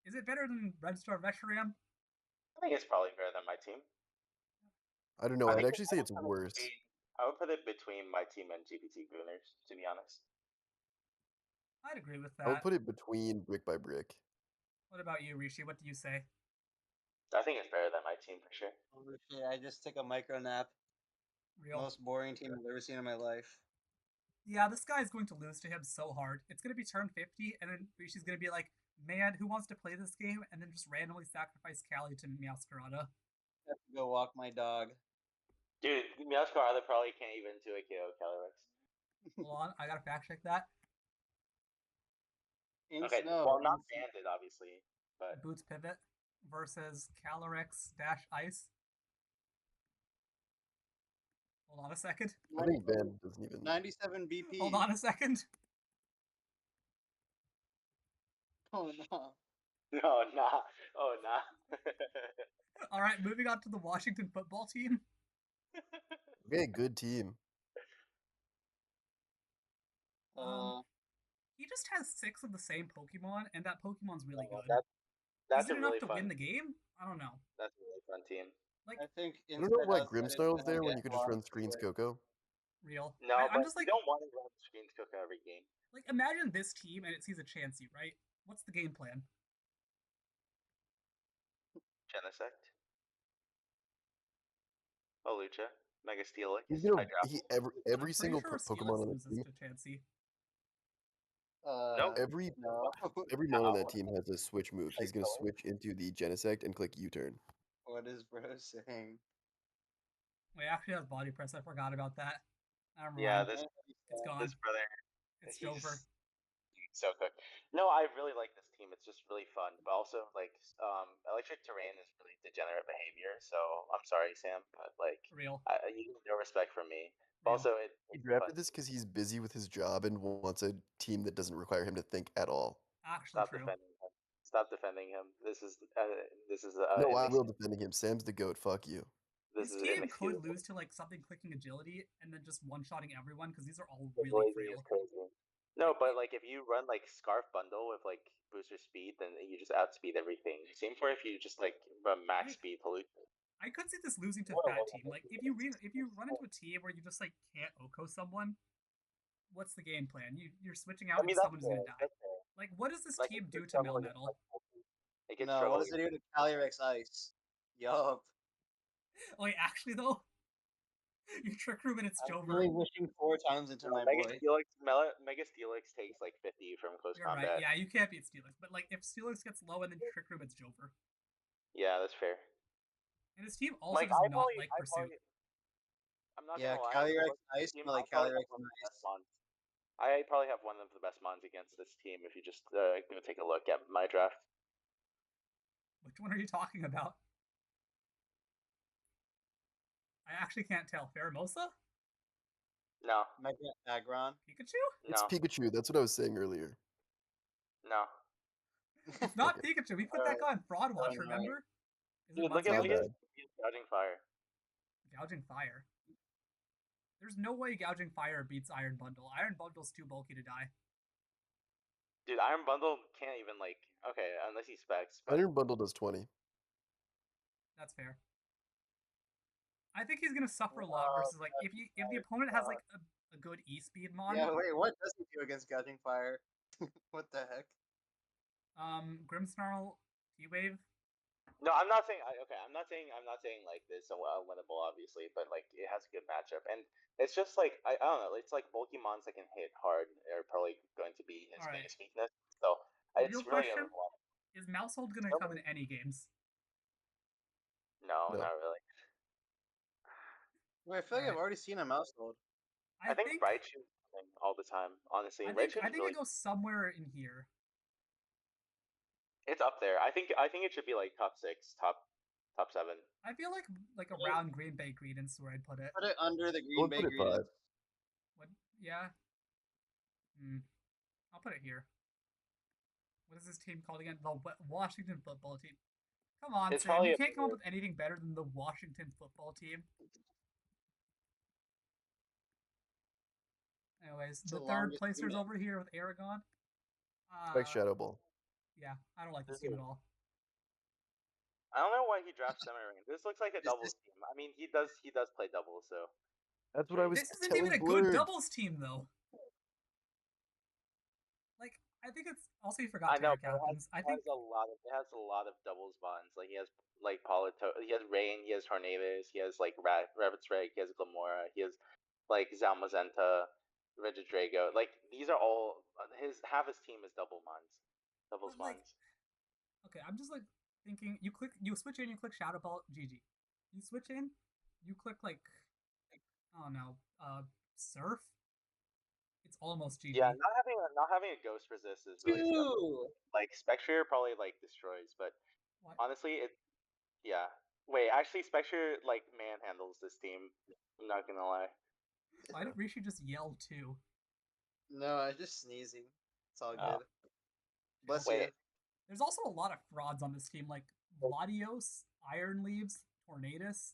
Is it better than Red Star Reshiram? I think it's probably better than my team. I don't know. I I'd think actually say it's worse. I would put it between my team and GPT Gooners, to be honest. I'd agree with I would that. put it between brick by brick. What about you, Rishi? What do you say? I think it's better than my team for sure. holy shit, I just took a micro nap. Real. Most boring team I've ever seen in my life. Yeah, this guy's going to lose to him so hard. It's going to be turn 50, and then Rishi's going to be like, man, who wants to play this game? And then just randomly sacrifice Callie to Meowscarada. I have to go walk my dog. Dude, Meowscarada probably can't even do a KO Calyrex. Hold on, I gotta fact check that. In Okay, snow. well, not banded, obviously, but Boots Pivot versus Calyrex dash Ice. Hold on a second. I think Ben doesn't even. 97 BP. Hold on a second. Oh no. no, nah, oh nah. All right, moving on to the Washington football team. Okay, good team. He just has 6 of the same Pokemon, and that Pokemon's really good. That's Is it a enough really to fun. win the game? I don't know. That's a really fun team. Like, I think I don't know why Grimmsnarl's there when you could just run Screens Coco. real. No, I'm but just like, you don't want to run Screens Cook every game. like, imagine this team and it sees a Chansey, right? What's the game plan? Genesect. Olucha. Mega Steelix. He's gonna every single sure Pokemon on the loses team. to Chansey. Nope. Every mon on that team has a switch move. He's gonna switch into the Genesect and click U-turn. What is bro saying? Wait, actually has body press. I forgot about that. Yeah, it's gone. this brother. It's over. He's so good. No, I really like this team. It's just really fun, but also like electric terrain is really degenerate behavior. So I'm sorry, Sam, but like Real. you have no respect from me. Real. Also, He drafted this because he's busy with his job and wants a team that doesn't require him to think at all. Actually Stop true. defending him. Stop defending him. This is No, I will defending him. Sam's the GOAT. Fuck you. This His is team could inexcusable. lose to like something clicking agility and then just one-shotting everyone because these are all The really Blazing is frail. crazy. No, but like if you run like Scarf Bundle with like booster speed, then you just outspeed everything. Same for if you just like run max speed pollution. I could see this losing to Fat Team. Like if you run into a team where you just like can't Oko someone, what's the game plan? You're switching out I mean, into that's someone who's gonna fair. die. That's fair. Like what does this Like, team it do could to struggle Melmetal? It could No, struggle what does it do to Calyrex Ice? Yup. Wait, actually though, you trick room and it's I'm Jover. really wishing 4 times into my Mega boy. Steelix takes like 50 from close You're combat. right. Yeah, you can't beat Steelix. But like if Steelix gets low and then you trick room, it's Jover. Yeah, that's fair. And his team also Like does not like Pursuit. I'm not Yeah, gonna lie. Calyrex Ice, Team, but like I probably have Calyrex one of the Ice. best mons. I probably have one of the best mons against this team. If you just go take a look at my draft. Which one are you talking about? I actually can't tell. Pheromosa? No, Mega Aggron. Pikachu? It's no, Pikachu. That's what I was saying earlier. no. It's not Pikachu. We put that guy on Fraud Watch, no. remember? Is Dude, it look at My Mudsdale? bad. Gouging Fire. Gouging Fire. There's no way Gouging Fire beats Iron Bundle. Iron Bundle's too bulky to die. Dude, Iron Bundle can't even like. Okay, unless he specs. But Iron Bundle does 20. That's fair. I think he's gonna suffer a lot versus like if the opponent has like a good E-speed mon. Yeah, wait, what does he do against Gouging Fire? What the heck? Grimmsnarl, T-Wave. no, I'm not saying. I'm not saying like this winnable, obviously, but like it has a good matchup, and it's just like I don't know. It's like bulky mons that can hit hard are probably going to be his Alright. biggest weakness. So it's Real really question? overwhelming. Is Mousehold gonna come in any games? No, No. not really. Wait, I feel like I've already seen a mouse hold. I think Raichu all the time. Honestly, I think really, it goes somewhere in here. it's up there. I think it should be like top 6, top 7. I feel like around Green Bay Greedence where I'd put it. Put it under the I Green would Bay put it Green. 5. What? Yeah. I'll put it here. What is this team called again? The Washington Football Team. Come on, It's Sam. probably You a can't come up better- with anything better than the Washington Football Team. Anyways, It's the the third longest placers team. over here with Aragon. Spike Shadow Ball. Yeah, I don't like this team at all. I don't know why he drafts Summerrain. This looks like a Is doubles this- team. I mean, he does play doubles, so That's what I was This isn't telling even a Blurred. good doubles team though. Like, I think it's also you forgot I know. Terra Captains. I think it has a lot of doubles bonds. Like he has like he has Rain, he has Tornadus, he has like Rabbit's Reg, he has Glamora, he has like Zalmazenta, Regidrago. Like these are all half his team is doubles But, like, bonds. okay, I'm just like thinking you switch in, you click Shadow Ball, GG. You switch in, you click like I don't know, Surf. It's almost GG. Yeah, not having a ghost resist is really tough. Ew. Like Spectre probably like destroys, but What? honestly yeah. Wait, actually Spectre like manhandles this team. I'm not gonna lie. Why did Rishi just yell too? No, I'm just sneezing. It's all Oh. good. Bless Wait. you. There's also a lot of frauds on this team, like Latios, Iron Leaves, Tornadus.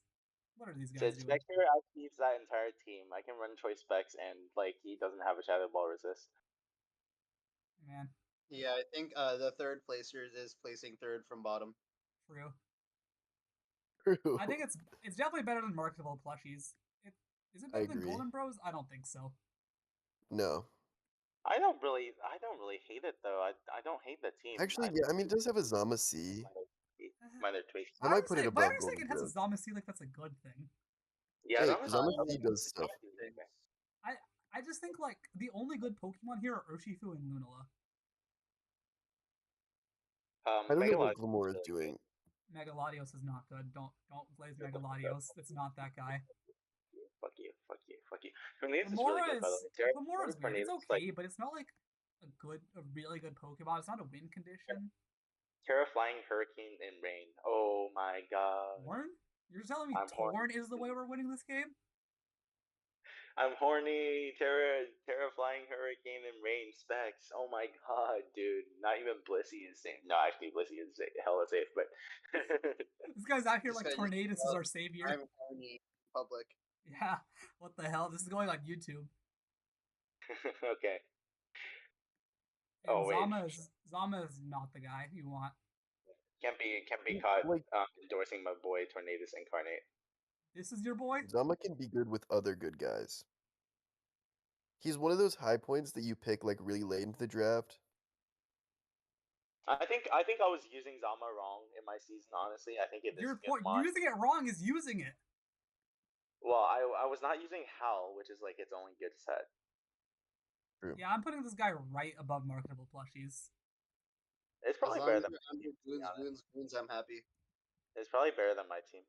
What are these So guys doing? Spectre outkeeps that entire team. I can run choice specs and like he doesn't have a shadow ball resist. Man, Yeah, I think the third placers is placing third from bottom. true. True. I think it's definitely better than marketable plushies. Is it I better than agree. Golden Bros? I don't think so. No. I don't really hate it though. I don't hate the team. Actually, yeah, I mean, it does have a Zama C. Minor tweaks. I might put it Why above are you saying Golden it has a Bros. Zama C like that's a good thing? Yeah, Hey, that was Zama not C does stuff. I just think like the only good Pokemon here are Urshifu and Lunala. I don't know what Megalodon Glamour is really doing. Megaladios is not good. Don't glaze Megaladios. It's not that guy. Fuck you. Tornadus is really good, by the way. Glamora's weird. It's Tornadus, okay, but it's not like a really good Pokemon. It's not a win condition. Terra Flying, Hurricane, and Rain. Oh my god. Torn? You're telling me I'm horny. Torn is the way we're winning this game? I'm horny. Terra Flying Hurricane and Rain specs. Oh my god, dude. Not even Blissey is safe. No, actually Blissey is hella safe, but This guy's out here This like guy just Tornadus is yelled, our savior. I'm horny public. Yeah, what the hell? This is going on YouTube. okay. And Oh wait, Zama is not the guy you want. can't be caught Like endorsing my boy Tornadus Incarnate. This is your boy? Zama can be good with other good guys. He's one of those high points that you pick like really late into the draft. I think I was using Zama wrong in my season. Honestly, I think it is Your a good point, mod. using it wrong is using it. Well, I was not using Hell, which is like its only good set. True. Yeah, I'm putting this guy right above marketable plushies. It's As probably long better as than I'm here goons, I'm happy. it's probably better than my team.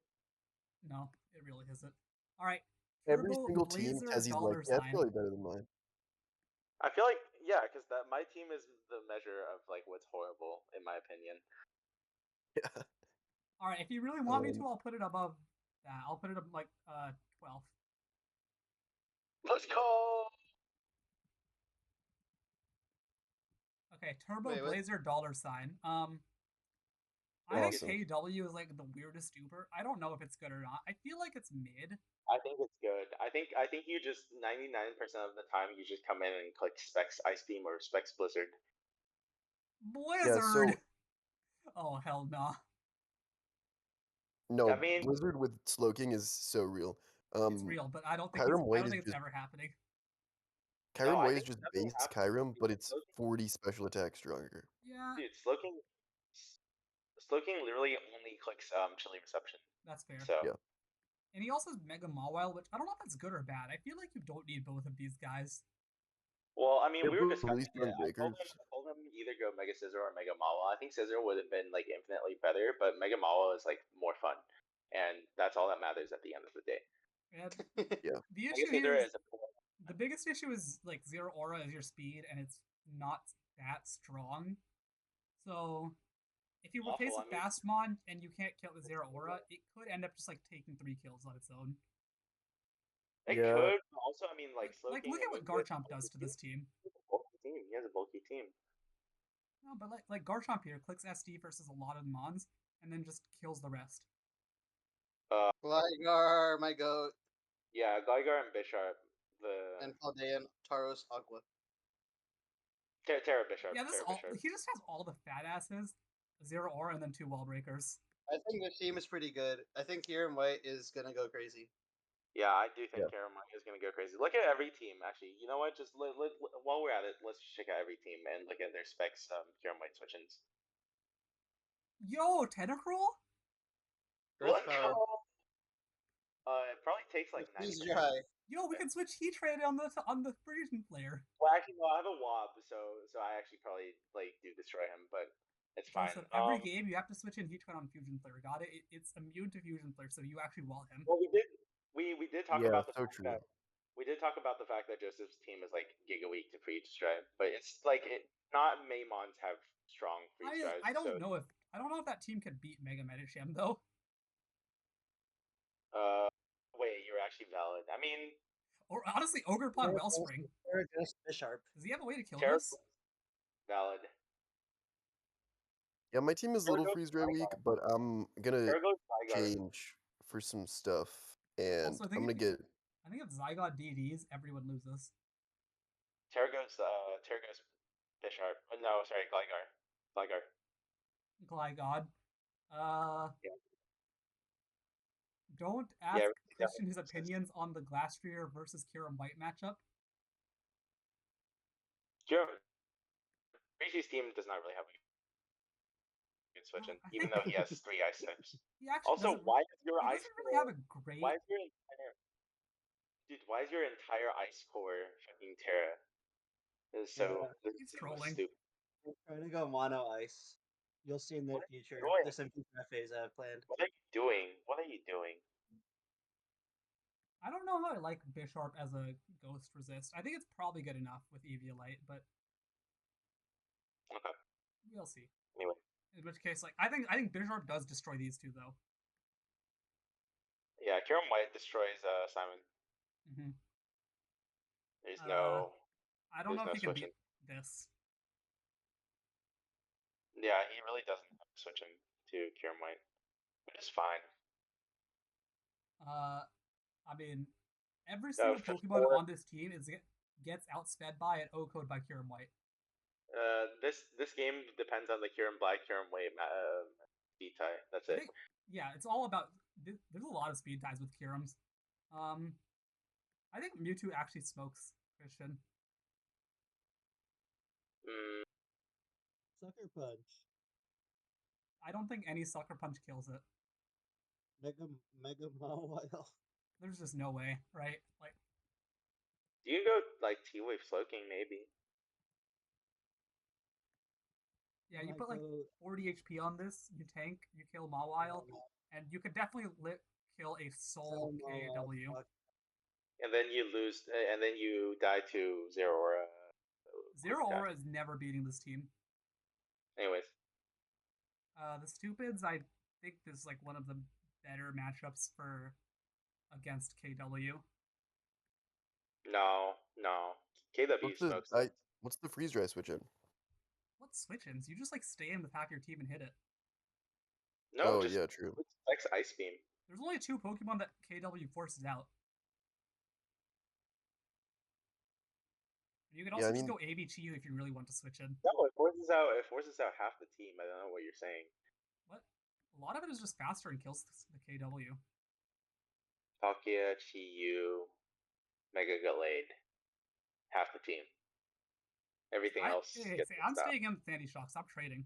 No, it really isn't. All right. Every Turbo single team Blazer says he's like, dollar yeah, it's sign. probably better than mine. I feel like because that my team is the measure of like what's horrible in my opinion. Yeah. All right, if you really want me to, I'll put it above that. I'll put it up like 12. Let's go. Okay, Turbo Wait, what? Blazer dollar sign. I Awesome. think KW is like the weirdest duper. I don't know if it's good or not. I feel like it's mid. I think it's good. I think you just 99% of the time you just come in and click Specs Ice Beam or Specs Blizzard. Blizzard. Oh hell no. No, I mean, Blizzard with Slowking is so real. It's real, but I don't think Kyurem White I don't is think it's just ever happening. Kyurem No, I White is think just nothing base happens Kyurem, but because it's Slowking- 40 special attack stronger. Yeah, dude, Slowking literally only clicks Chili Reception. that's fair. So Yeah. And he also has Mega Mawile, which I don't know if that's good or bad. I feel like you don't need both of these guys. well, I mean, They're we were both really discussing strong it. I told breakers. him either go Mega Scissor or Mega Mawa. I think Scissor would have been like infinitely better, but Mega Mawa is like more fun, and that's all that matters at the end of the day. And Yeah. the Mega issue Scissor here is is a the biggest issue is like Zero Aura is your speed, and it's not that strong. So if you replace awful. a fast mon and you can't kill the Zero Aura, it could end up just like taking 3 kills on its own. It Yeah. could also. I mean, like Like look at what Garchomp does to this team. Bulky team. He has a bulky team. No, but like Garchomp here clicks SD versus a lot of mons, and then just kills the rest. Gligar, my goat, Yeah, Gligar and Bisharp. and Paldean, Tauros, Aqua. Terra Bisharp. Yeah, this is Terra all. Bisharp. He just has all the fat asses, Zero Aura, and then 2 wall breakers. I think the team is pretty good. I think Kyurem White is gonna go crazy. Yeah, I do think Yeah. Caramon is gonna go crazy. Look at every team, actually. You know what? Just while we're at it, let's check out every team and look at their specs. Caramon White switch-ins. Yo, Tentacruel? First power. It probably takes like 90 He's minutes. dry. Yo, we can switch Heat Trade on the Fusion player. Well, actually, no, I have a Wob, so I actually probably like do destroy him, but it's fine. So every game you have to switch in Heat Trade on Fusion player. Got it? It's immune to Fusion player, so you actually wall him. Well, we did talk Yeah, about the so fact true. that we did talk about the fact that Joseph's team is like giga weak to freeze drive, but it's like not many mons have strong freeze drives. I don't know if that team could beat Mega Medicham though. Wait, you're actually valid. I mean, Or honestly, Ogrepon Wellspring. Or just Bisharp. Does he have a way to kill Terra this? valid. Yeah, my team is a little Terra freeze dry weak, but I'm gonna Terra goes Zygarde. change for some stuff, and Also, I I'm think gonna get. I think if Zygon DDs, everyone loses. Terra goes Bisharp. No, sorry, Gligar. Glygod. Yeah. Don't ask Yeah, Christian his opinions on the Glastrier versus Kyurem White matchup. Ricci's team does not really have a good switch in, I even think- though he has 3 ice types. He actually Also, doesn't, why is your he ice doesn't really have a great. why is your entire why is your entire ice core fucking Terra? This is so this He's is so trolling. stupid. I'm trying to go mono ice. You'll see in the What are future. you doing? There's some future FAs I have planned. What are you doing? What are you doing? I don't know how I like Bisharp as a ghost resist. I think it's probably good enough with Eviolite, but Okay. we'll see. Anyway. In which case, like I think Bisharp does destroy these two though. Yeah, Kyurem White destroys Simon. Mm-hmm. There's Uh, no I don't know if he can switching. beat this. Yeah, he really doesn't have switching to Kieran White, which is fine. I mean, every single Pokemon on this team gets outsped by and O-code by Kieran White. This game depends on the Kieran Black, Kieran White speed tie. That's it. Yeah, it's all about. There's a lot of speed ties with Kierums. I think Mewtwo actually smokes Christian. Sucker Punch. I don't think any Sucker Punch kills it. Mega Mawile. There's just no way, right? Like, you can go like T-Wave Slowking maybe. Yeah, you put like 40 HP on this, you tank, you kill Mawile, and you could definitely kill a Soul KW. And then you lose, and then you die to Zero Aura. Zero Aura is never beating this team. Anyways. The Stupids, I think this is like one of the better matchups for against KW. No. KW smokes. What's the freeze dry switch in? What switch-ins? You just like stay in with half your team and hit it. No, yeah, true. It's Ice Beam. There's only 2 Pokemon that KW forces out. You can also just go ABCU if you really want to switch in. No, it forces out half the team. I don't know what you're saying. What? A lot of it is just faster and kills the KW. Palkia, Chi-Yu, Mega Gallade. Half the team. Everything else. I'm staying in Sandy Shock. Stop trading.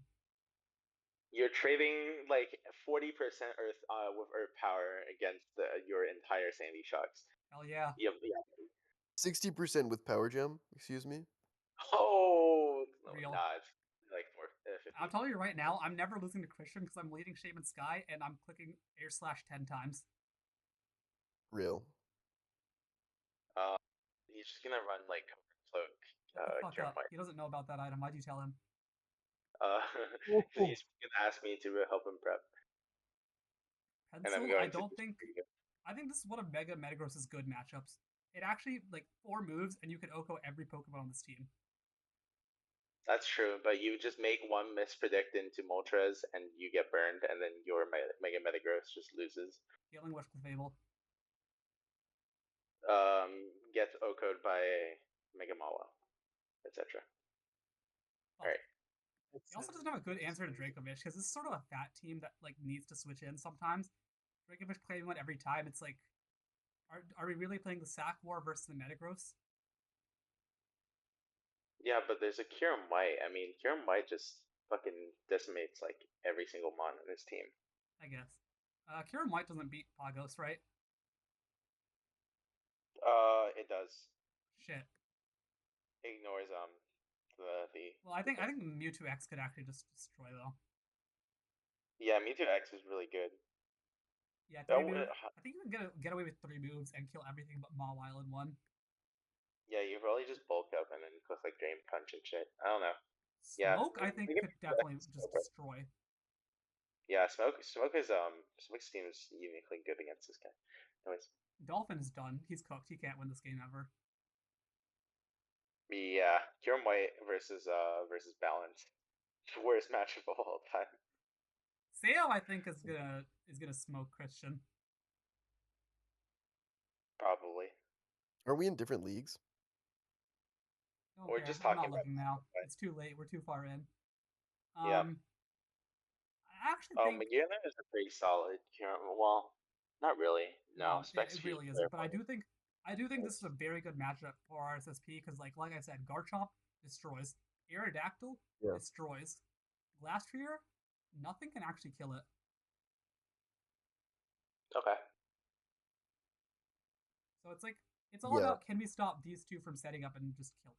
You're trading like 40% Earth with Earth power against your entire Sandy Shocks. Hell yeah. 60% with Power Gem. Excuse me. Oh, real. Nah, it's like more. 50. I'm telling you right now, I'm never losing to Christian because I'm leading Shaman Sky and I'm clicking Air Slash 10 times. Real. He's just gonna run like Cloak. Shut the fuck up. He doesn't know about that item. Why'd you tell him? He's gonna ask me to help him prep. Pencil, I think this is one of Mega Metagross's good matchups. It actually, like, 4 moves, and you can OHKO every Pokemon on this team. That's true, but you just make one mispredict into Moltres, and you get burned, and then your Mega Metagross just loses. Healing Wish with Fable. Gets OHKO'd by Mega Mawile, etc. Alright. He also doesn't have a good answer to Dracovish, because this is sort of a fat team that like needs to switch in sometimes. Dracovish claiming one every time, it's like, are we really playing the Sack War versus the Metagross? Yeah, but there's a Kieran White. I mean, Kieran White just fucking decimates like every single mon on his team. I guess. Kieran White doesn't beat Pagos, right? It does. Shit. Ignores the. Well, I think Mewtwo X could actually just destroy though. Yeah, Mewtwo X is really good. Yeah, 3 moves. I think you can get away with 3 moves and kill everything but Mawile in 1. Yeah, you probably just bulk up and then click like Drain Punch and shit. I don't know. Smoke, I think, could definitely just destroy. Yeah, Smoke's team is uniquely good against this guy. Anyways. Dolphin is done. He's cooked. He can't win this game ever. Yeah, Kieran White versus Balance. Worst matchup of all time. Sayo, I think, is gonna smoke Christian. Probably. Are we in different leagues? We're just talking. I'm not looking now. It's too late. We're too far in. Yeah. I actually think. Magana is a pretty solid. Well, not really. No, it really isn't. But I do think this is a very good matchup for RSSP because, like I said, Garchomp destroys, Aerodactyl destroys, Glastrier, nothing can actually kill it. Okay. So it's like it's all about can we stop these 2 from setting up and just killing.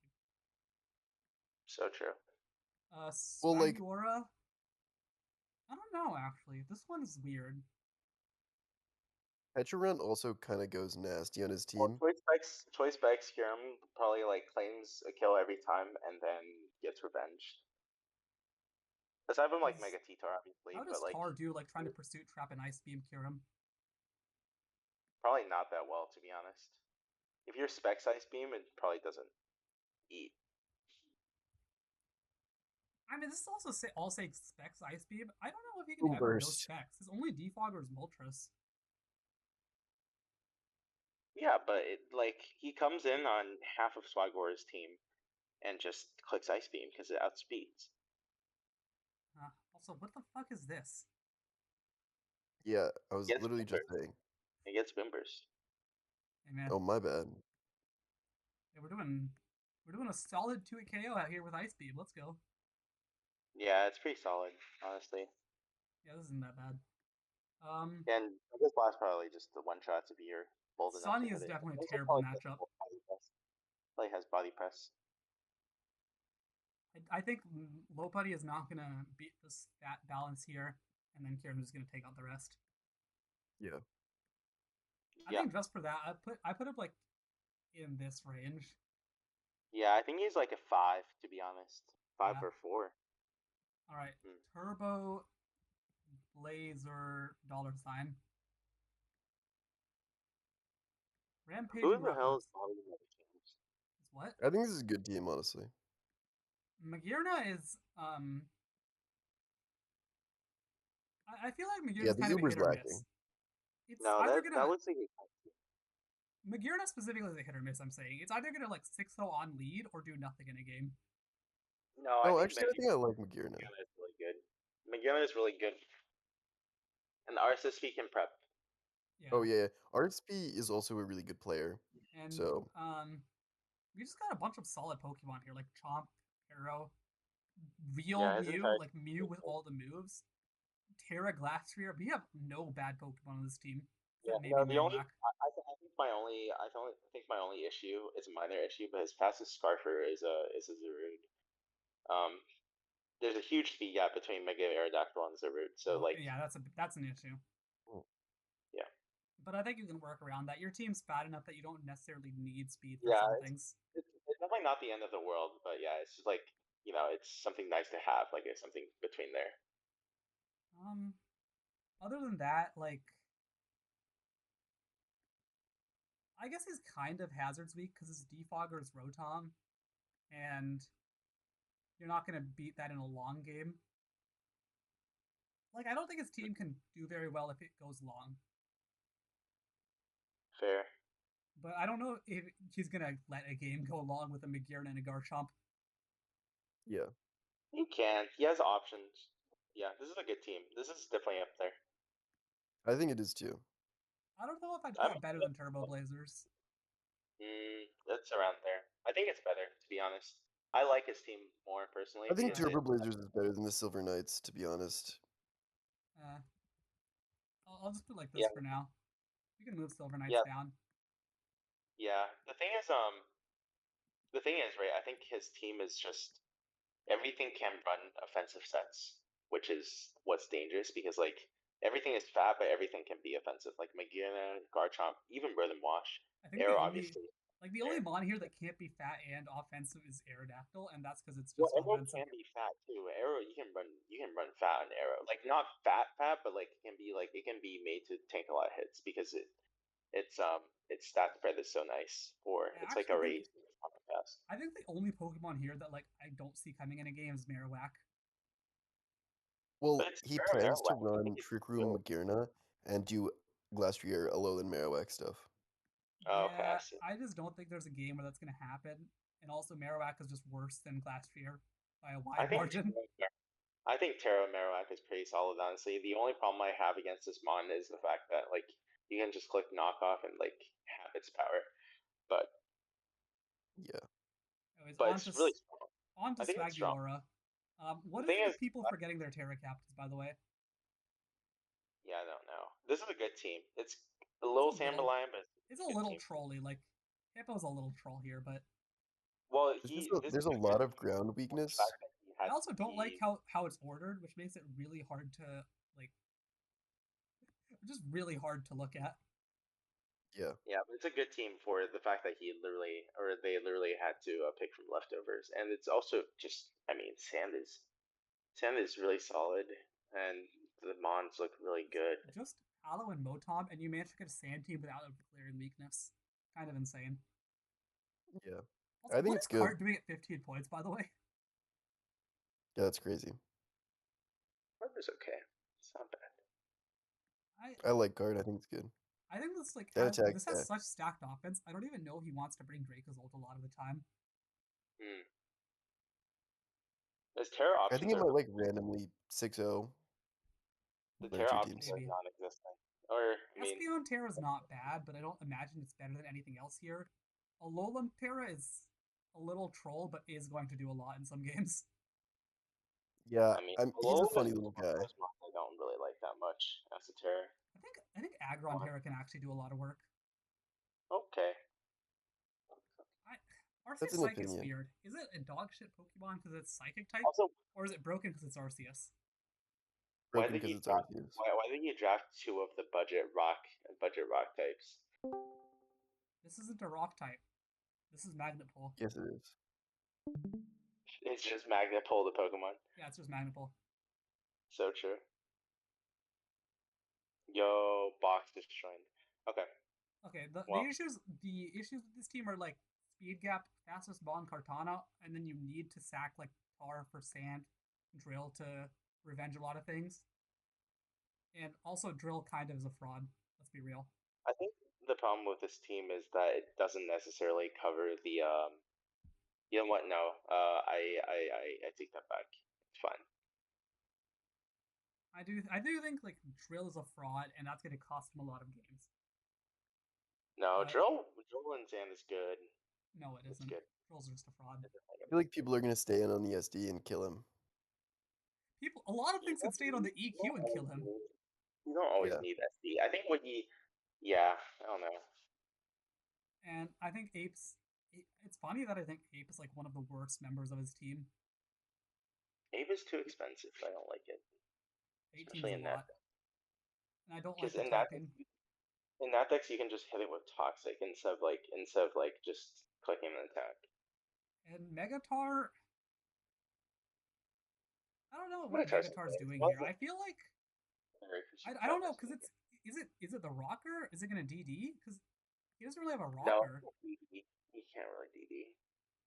So true. Well, like, Swagora, I don't know actually. This one's weird. Hecharunt also kind of goes nasty on his team. Well, Choice Spikes Kyurem probably like claims a kill every time and then gets revenged. Aside from like Mega T-Tar, obviously. How does but, like, Tar do like trying to Pursuit Trap and Ice Beam Kyurem? Probably not that well, to be honest. If you're Specs Ice Beam, it probably doesn't eat. I mean, this is also all say Specs Ice Beam. I don't know if he can Boom ever go burst. Specs. His only defogger is Moltres. Yeah, but he comes in on half of Swagor's team and just clicks Ice Beam because it outspeeds. Also, what the fuck is this? Yeah, I was Gets literally just Bimber. saying. It gets Bimbers. Hey man, Oh, my bad. hey, we're doing a solid 2 KO out here with Ice Beam. Let's go. Yeah, it's pretty solid, honestly. Yeah, this isn't that bad. And this last probably just the one shots if you're bold enough to Sunny hit is it. definitely a Also terrible probably matchup. has body press. I think Low Putty is not gonna beat this that balance here, and then Kieran's just gonna take out the rest. Yeah. I think just for that, I put up like in this range. Yeah, I think he's like a 5 to be honest. 5 Yeah. or 4. All right, Turbo Blazer $. Rampage Who and the hell Ruffles. is Bobby Games? Is what? I think this is a good team, honestly. Magirna is I feel like Magirna's Yeah, the kind of a Uber's hit or lacking. miss. It's No, either that gonna looks like Magirna specifically is a hit or miss. I'm saying it's either gonna like 6-0 on lead or do nothing in a game. no. No, I actually, I think I like Magirna. Magirna is really good. Magirna is really good, and RSSP can prep. Yeah. Oh yeah, RSP is also a really good player. And So we just got a bunch of solid Pokemon here, like Chomp, Arrow, Real Yeah, his Mew, entire like Mew with all the moves. Terra Glastrier. We have no bad Pokemon on this team. Yeah, Maybe no, the only Marowak. I think my only issue is a minor issue, but his fastest Scarfer is a Zarude. There's a huge speed gap between Mega Aerodactyl and Zarude, so like Yeah, that's an issue. yeah. But I think you can work around that. Your team's fat enough that you don't necessarily need speed for Yeah, some things. It's definitely not the end of the world, but yeah, it's just like it's something nice to have, like it's something between there. Other than that, like I guess he's kind of Hazard's weak because his defogger is Rotom, and you're not gonna beat that in a long game. Like I don't think his team can do very well if it goes long. Fair. But I don't know if he's gonna let a game go long with a Magirna and a Garchomp. yeah, He can. He has options. Yeah, this is a good team. This is definitely up there. I think it is too. I don't know if I'd put it better than Turbo Blazers. That's around there. I think it's better, to be honest. I like his team more personally. I think because Turbo Blazers is better than the Silver Knights, to be honest. I'll just put it like this for now. We can move Silver Knights down. Yeah. The thing is, right? I think his team is just everything can run offensive sets, which is what's dangerous because like everything is fat, but everything can be offensive. Like Magina, Garchomp, even Rhythm Wash. I think Arrow, the only obviously. the only mon here that can't be fat and offensive is Aerodactyl, and that's because it's Well, just Arrow offensive. can be fat too. Arrow, you can run fat on Arrow. Like not fat, but like it can be made to tank a lot of hits because its stat spread is so nice for it's like a raise on the fast. I think the only Pokemon here that like I don't see coming in a game is Marowak. Well, he plans to Marowak. run Trick Room Magirna and do Glastrier, Alolan Marowak stuff. Oh, okay, I Yeah, see. I just don't think there's a game where that's gonna happen. And also, Marowak is just worse than Glastrier by a wide margin. I think Terra Marowak is pretty solid, honestly. The only problem I have against this mon is the fact that like you can just click knockoff and like have its power, but yeah. Anyways, but it's really strong. on to I think it's strong. Swagiora. What The is thing with is, people forgetting their Terra Captains, by the way? Yeah, I don't know. This is a good team. It's a little Samberline, but it's a little trolly. Like Hippo's a little troll here, but well, there's a lot of ground weakness. I also don't like how it's ordered, which makes it really hard to like, just really hard to look at. Yeah. Yeah, but it's a good team for the fact that they literally had to pick from leftovers, and it's also just, I mean, Sand is really solid, and the Mons look really good. Just Aloe and Motom, and you managed to get a Sand team without a glaring weakness. Kind of insane. Yeah. Also, I think what it's is good. Cart doing at 15 points, by the way? Yeah, that's crazy. Weather's okay. It's not bad. I like guard. I think it's good. I think this That attack this has stat. such stacked offense. I don't even know if he wants to bring Draco's ult a lot of the time. His Terra I think options it are might like randomly 6-0 the one or Terra two options teams. are Maybe. non-existent. Or I mean, Espeon Terra is not bad, but I don't imagine it's better than anything else here. Alolan Terra is a little troll, but is going to do a lot in some games. Yeah, I mean, he's a Alolan funny is little one of guy. those ones I don't really like that much as a Terra. I think Aggron Terra can actually do a lot of work. Okay. Arceus That's an Psychic is opinion. weird. Is it a dog shit Pokemon because it's Psychic type, Also, or is it broken because it's Arceus? why Broken did because you it's draft? Arceus. Why did you draft two of the budget rock types? This isn't a rock type. This is Magnet Pull. Yes, it is. It's just Magnet Pull the Pokemon. Yeah, it's just Magnet Pull. So true. Yo, box destroyed. Okay. Okay, the Well. issues with this team are like speed gap, fastest ball in Kartana, and then you need to sack like Tar for Sand, Drill to revenge a lot of things. And also Drill kind of is a fraud, let's be real. I think the problem with this team is that it doesn't necessarily cover the you know what? No. I take that back. It's fine. I do think like Drill is a fraud, and that's going to cost him a lot of games. No, But Drill and Sand is good. no, it It's isn't. good. Drill's just a fraud. I feel like people are gonna stay in on the SD and kill him. A lot of things can stay on the EQ and kill him. You don't always Yeah. need SD. I think yeah, I don't know. And I think Ape's. It's funny that I think Ape is like one of the worst members of his team. Ape is too expensive. I don't like it. 18 Especially is in a lot. that. And I don't like Because the typing. in that deck you can just hit it with Toxic instead of like just clicking an attack. And Megatar. I don't know what Megatar's Megatar's okay. doing here. I feel like I don't know because is it the rocker? Is it gonna DD? Because he doesn't really have a rocker. No, he can't really DD.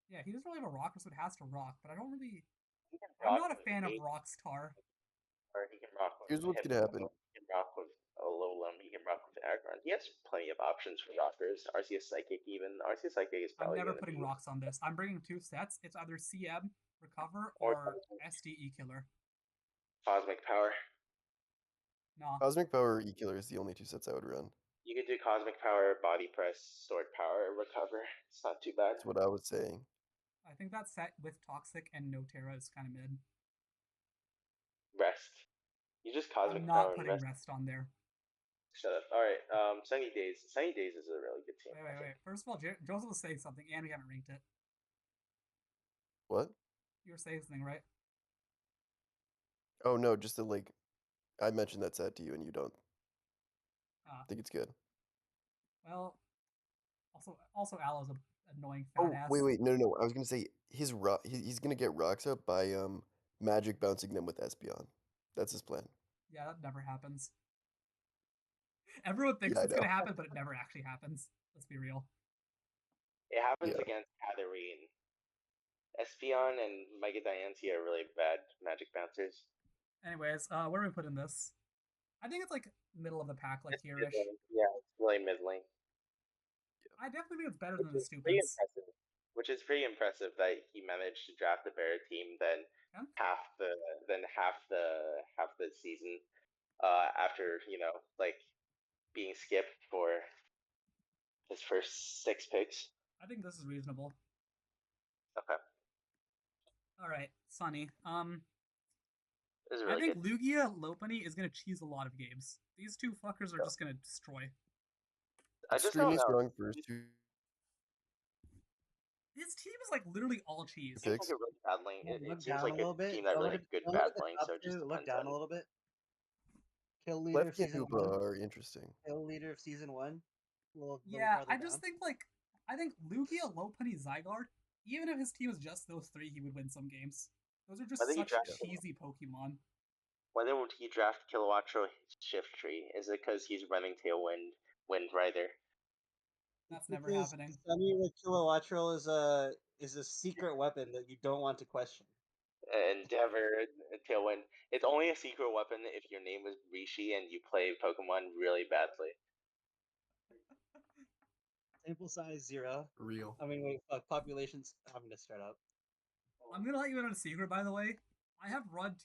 Yeah, he doesn't really have a rocker, so it has to rock. But I don't really. He can I'm rock not a with fan of Ape, Rockstar. or he can rock with Here's what's gonna happen. He can rock with Alolan. He can rock with Aggron. He has plenty of options for rockers. Arceus Psychic even. Arceus Psychic is I'm probably never gonna putting be rocks on this. I'm bringing two sets. It's either CM Recover or SDE Killer. Cosmic Power. Nah. Cosmic Power E-Killer is the only two sets I would run. You could do Cosmic Power, Body Press, Sword Power, Recover. It's not too bad. That's what I was saying. I think that set with Toxic and no Terra is kind of mid. Rest. You just Cosmic I'm Power not putting and rest on there. Shut up. Alright, Sunny Days. Sunny Days is a really good team. Wait. First of all, Joseph was saying something, and we haven't ranked it. What? You were saying something, right? Oh no, just that like I mentioned that set to you and you don't think it's good. Well, also Alo's an annoying fat ass. Wait, no. I was gonna say his he's gonna get rocks up by magic bouncing them with Espeon. That's his plan. Yeah, that never happens. Everyone thinks Yeah, I it's gonna know. happen, but it never actually happens. Let's be real. It happens Yeah. against Hatterene. Espeon and Mega Diancie are really bad magic bouncers. Anyways, where are we putting this? I think it's like middle of the pack, like here-ish. Yeah, it's really middling. I definitely think it's better than the Pretty Stupids. impressive. Which is pretty impressive that he managed to draft a better team than half the season. After like being skipped for his first 6 picks. I think this is reasonable. Okay. All right, Sunny. Really I think good. Lugia Lopunny is gonna cheese a lot of games. These two fuckers are just gonna destroy. I just don't Extremely know. strong first two This team is like literally all cheese. It seems picks. like a really bad lane. Well, It look seems down like a little bit. team that really good Don't bad look at the playing, top so it just two. Look depends down on a little bit. Kill leader of Lefty and season Hoopa 1. are interesting. Kill leader of season 1. Yeah, I just think like I think Lugia, Lopunny, Zygarde. Even if his team is just those three, he would win some games. Those are just such cheesy Pokemon. Whether would he draft Kilowattrel Shift Tree? Is it because he's running Tailwind, Wind Rider? That's never Because happening. Sunny with Kilowattro is a secret weapon that you don't want to question. Endeavor, Tailwind. It's only a secret weapon if your name is Rishi and you play Pokemon really badly. Sample size 0. Real. I mean, wait, fuck, population's having to start up. I'm gonna let you in on a secret, by the way. I have run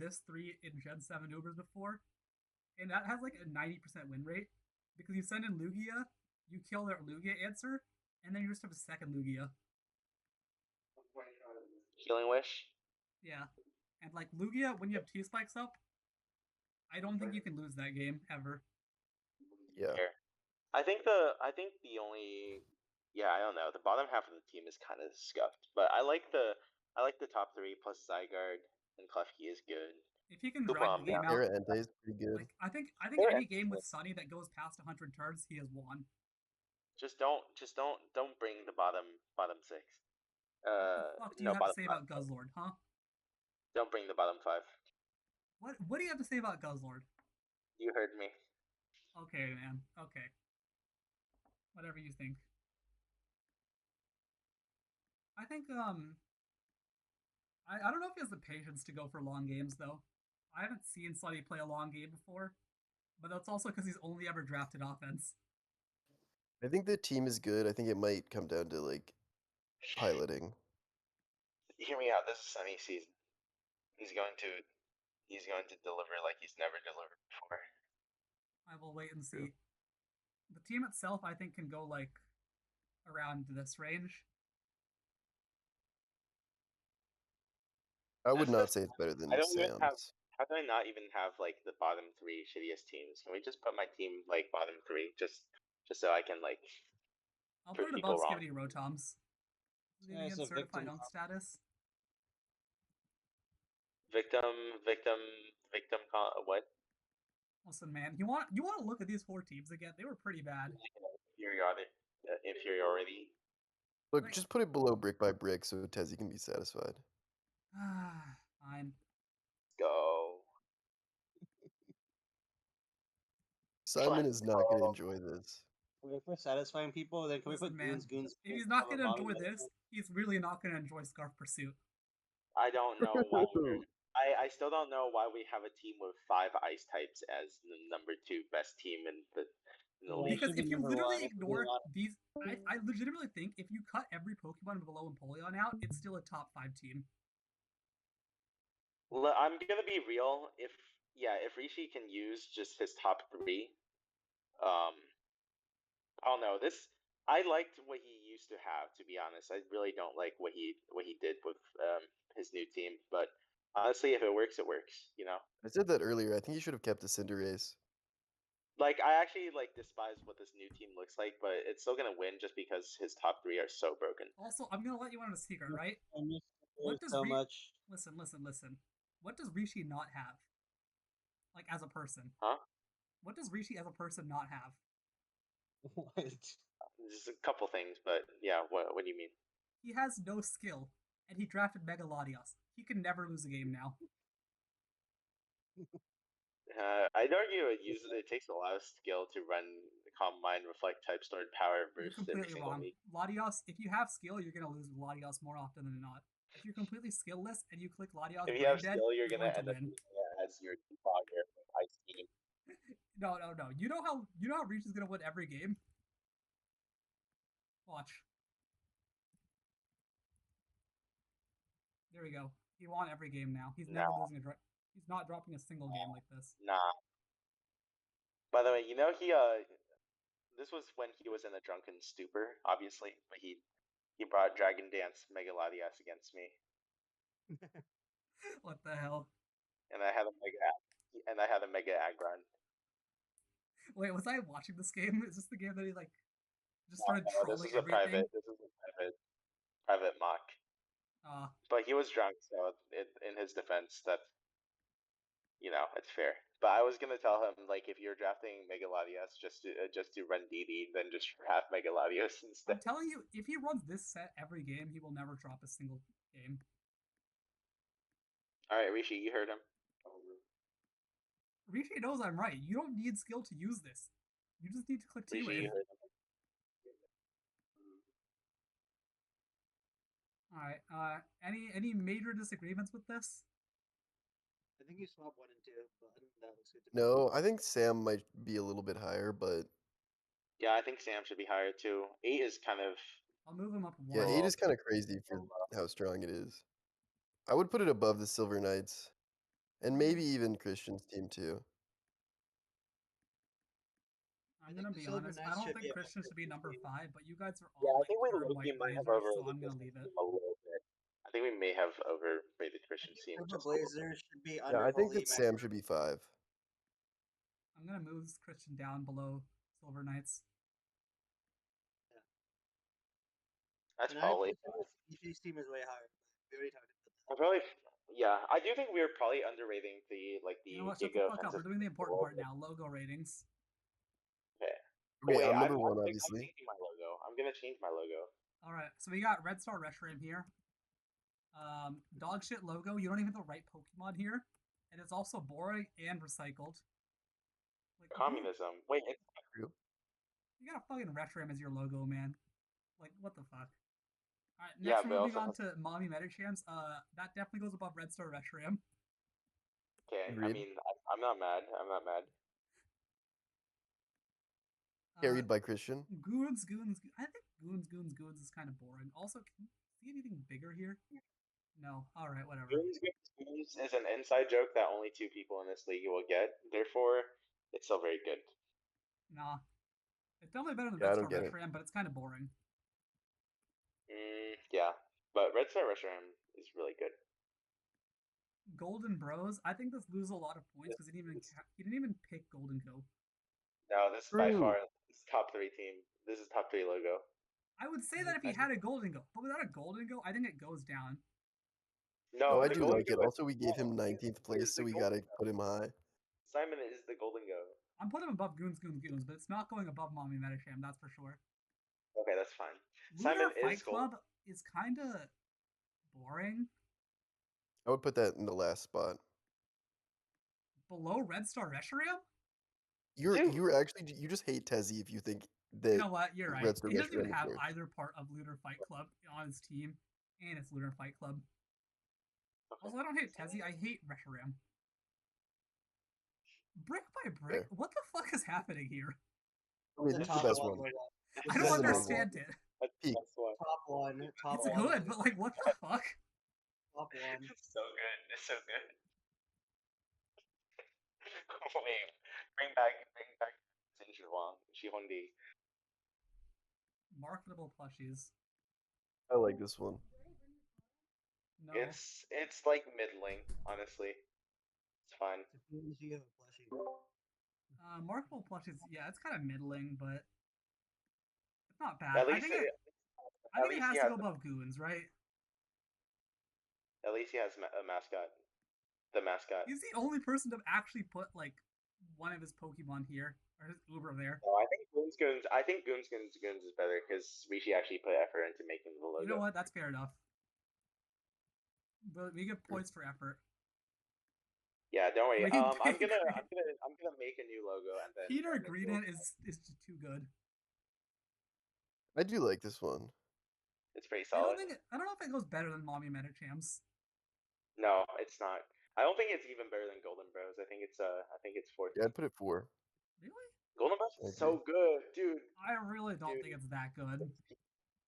this 3 in Gen 7 Ubers before, and that has like a 90% win rate because you send in Lugia, you kill their Lugia answer, and then you just have a second Lugia. Healing Wish. Yeah, and like Lugia, when you have T spikes up, I don't think you can lose that game ever. Yeah. Fair. I think the only I don't know. The bottom half of the team is kind of scuffed, but I like the top 3 plus Zygarde and Klefki is good. If you can Super drag the game out, Terra Entei is pretty good. like I think Terra any Entei's game with good. Sunny that goes past 100 turns, he has won. Just don't bring the bottom 6. What the fuck do you No, have to bottom say 5. about Guzzlord, huh? Don't bring the bottom 5. What do you have to say about Guzzlord? You heard me. Okay, man. Okay. Whatever you think. I think I don't know if he has the patience to go for long games though. I haven't seen Sunny play a long game before, but that's also because he's only ever drafted offense. I think the team is good. I think it might come down to like piloting. Hear me out. This is Sunny season. He's going to deliver like he's never delivered before. I will wait and True. see. The team itself, I think, can go like around this range. I would not say it's better than I don't even have. Sam's. How do I not even have like the bottom 3 shittiest teams? Can we just put my team like bottom 3 just so I can like I'll prove put it people above wrong? Skibidi Rotoms. Yeah, Leaving it's in a certified victim. unk status. Victim. What? Listen, man, you want to look at these 4 teams again? They were pretty bad. Inferiority. Look, Like, just put it below brick by brick so Tezzy can be satisfied. fine. Go. Simon is not going to enjoy this. If we're satisfying people, then can we Listen, put man, Goons if he's not on the gonna bottom enjoy left? this, he's really not gonna enjoy Scarf Pursuit. I don't know why I still don't know why we have a team with 5 ice types as the number 2 best team in the Yeah, it league. Because should be if you number literally 1, if we're being ignore honest. these, I legitimately think if you cut every Pokemon below Empoleon out, it's still a top 5 team. I'm gonna be real. If Rishi can use just his top 3, I don't know. I liked what he used to have. To be honest, I really don't like what he did with his new team. But honestly, if it works, it works. You know. I said that earlier. I think he should have kept the Cinderace. Like I actually like despise what this new team looks like, but it's still gonna win just because his top 3 are so broken. Also, I'm gonna let you in on a secret, right? I miss What does so much. Listen. What does Rishi not have? Like as a person. Huh? What does Rishi as a person not have? What? Just a couple things, but yeah. What do you mean? He has no skill, and he drafted Mega Latios. He can never lose a game now. I'd argue it takes a lot of skill to run Calm Mind, Reflect Type, Stored Power, You're Burst every completely single wrong. week. Latios, if you have skill, you're gonna lose with Latios more often than not. If you're completely skillless and you click Latios If you brain have dead, skill, you're he's gonna going to end up win. using it as your debugger Ice Team. No. You know how Reach is gonna win every game? Watch. There we go. He won every game now. He's never losing a he's not dropping a single game like this. Nah. By the way, you know he this was when he was in a drunken stupor, obviously, but he brought Dragon Dance Mega Latias against me, What the hell? and I had a Mega Aggron. Wait, was I watching this game? Is this the game that he like just No, started this trolling is a everything? private mock. But he was drunk, so in his defense, that it's fair. But I was gonna tell him like if you're drafting Mega Latias just to run DD, then just draft Mega Latios instead. I'm telling you, if he runs this set every game, he will never drop a single game. All right, Rishi, you heard him. Rishi knows I'm right. You don't need skill to use this. You just need to click Rishi, T-Wave. you heard him. All right. Any major disagreements with this? I think you swap 1 and 2, but other than that, looks good to me. No, I think Sam might be a little bit higher, but Yeah, I think Sam should be higher too. 8 is kind of I'll move him up yeah, one. 8 is kind of crazy for how strong it is. I would put it above the Silver Knights, and maybe even Christian's team too. I'm think gonna the be Silver honest. I Knights don't should be think above Christian should be number Christian's team. 5, but you guys are Yeah, all I like think we pure low-key white might have blazers, so overrated I'm gonna leave Christian's it. team a little bit. I think we may have overrated I Christian's think team Silver just a little bit. Blazers should be Yeah, under I think Holy that Sam should be 5. I'm gonna move Christian down below Silver Knights. That's And probably. EJ's team is way higher. We already talked about that. I probably. Yeah, I do think we're probably underrating the You know what? the Shut the Giga fuck up. We're offensive. doing the a important little part bit. now. Logo ratings. Okay. Okay, Wait, I'm number I'm 1, obviously. changing my logo. I'm gonna change my logo. All right. So we got Red Star Reshiram here. Dog shit logo. You don't even have the right Pokemon here, and it's also boring and recycled. Like Communism. Wait, it's True. you got a fucking Reshiram as your logo, man. Like what the fuck? All right. yeah, Next, but we're moving also on to Mommy Metachamps. That definitely goes above Red Star Reshiram. okay. I Agreed. mean, I'm not mad. I'm not mad. Carried by Christian. Goons. I think Goons is kind of boring. Also, can you see anything bigger here? No. All right, whatever. Goons is an inside joke that only 2 people in this league will get. Therefore, it's still very good. Nah. It's definitely better than Yeah, I Red don't Star get it. Reshiram, but it's kind of boring. Yeah, but Red Star Reshiram is really good. Golden Bros. I think this loses a lot of points because he didn't even pick Golden Go. No, this is by True. far this top 3 team. This is top 3 logo. I would say that if he had a Golden Go, but without a Golden Go, I think it goes down. No, Oh, I the do Golden like it. Go is- Also, we gave him 19th place, so we gotta put him high. Simon is the Golden Go. I'm putting him above Goons, but it's not going above Mommy Metacham, that's for sure. Okay, that's fine. Lunar Simon Fight is Golden. Club is kind of boring. I would put that in the last spot. Below Red Star Reshiram? You just hate Tezzy if you think that. You know what? You're right. Red Star He doesn't even Reshiram is have worse. either part of Lunar Fight Club on his team, and it's Lunar Fight Club. Also, I don't hate Tezzy. I hate Reshiram. Brick by brick? Fair. What the fuck is happening here? Wait, this is the top best one. one. I This don't is the main understand one. it. Peak. That's one. Top one. Top It's one. good, but like, what the fuck? Top one. It's so good. It's so good. Wait, bring back Shihonde. Marketable plushies. I like this one. No. It's like middling, honestly. It's fine. Depends if you have a plushie. Marketable plushies, yeah, it's kind of middling, but it's not bad. At I least think it least has he to has go above Goons, right? at least he has a mascot. The mascot. He's the only person to actually put like one of his Pokemon here or his Uber there. No, I think Goons is better because Rishi actually put effort into making the logo. You know what? That's fair enough. But we get points for effort. Yeah, don't worry. We I'm can gonna make a new logo and then Peter and then Greedent is just too good. I do like this one. it's pretty I solid. don't know if it goes better than Mommy Metachams. No, it's not. I don't think it's even better than Golden Bros. I think it's 4th. Yeah, I'd put it 4. Really? Golden Bros is I so good, dude. I really don't Dude. think it's that good.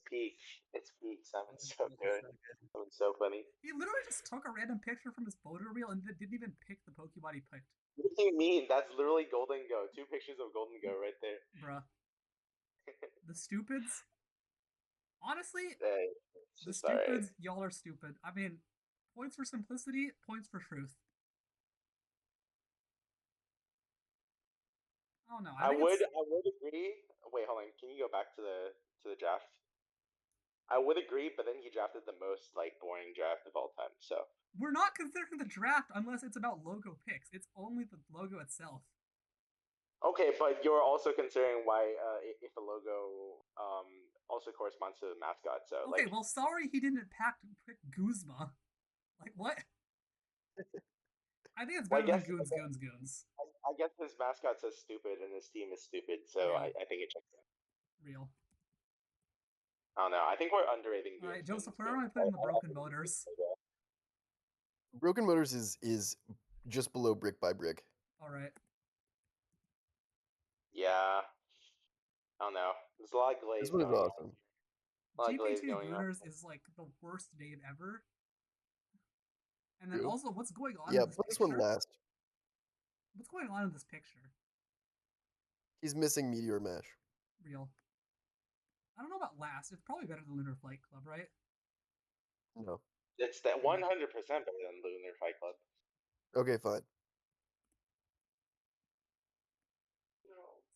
Peak. It's peak. Simon's so good. Simon's so funny. He literally just took a random picture from his photo reel and didn't even pick the Pokemon he picked. What do you mean? That's literally Golden Go. 2 pictures of Golden Go right there. Bruh. The stupids? Honestly, Hey, it's the just alright. stupids, y'all are stupid. I mean, points for simplicity, points for truth. I don't know. I would agree. Wait, hold on. Can you go back to the draft? I would agree, but then he drafted the most like boring draft of all time. So We're not considering the draft unless it's about logo picks. It's only the logo itself. okay, but you're also considering why if the logo also corresponds to the mascot. So Okay, like, well, sorry he didn't pick Guzma. Like, what? I think it's Well, better I than guess- Goons. I guess his mascot says stupid and his team is stupid, so Yeah. I think it checks out. Real. I don't know. I think we're underrating. All right, Goons Joseph, Goons where am I Goons. putting the broken motors? Broken Motors is just below Brick by Brick. All right. Yeah. I don't know. There's a lot of glaze This one is going on. awesome. A lot of glaze GP2 going on. Gooners is like the worst name ever. And then True. also, what's going on Yeah, in this put this picture? one last. What's going on in this picture? He's missing Meteor Mash. Real. I don't know about last. It's probably better than Lunar Flight Club, right? No. It's that 100% better than Lunar Fight Club. Okay, fine.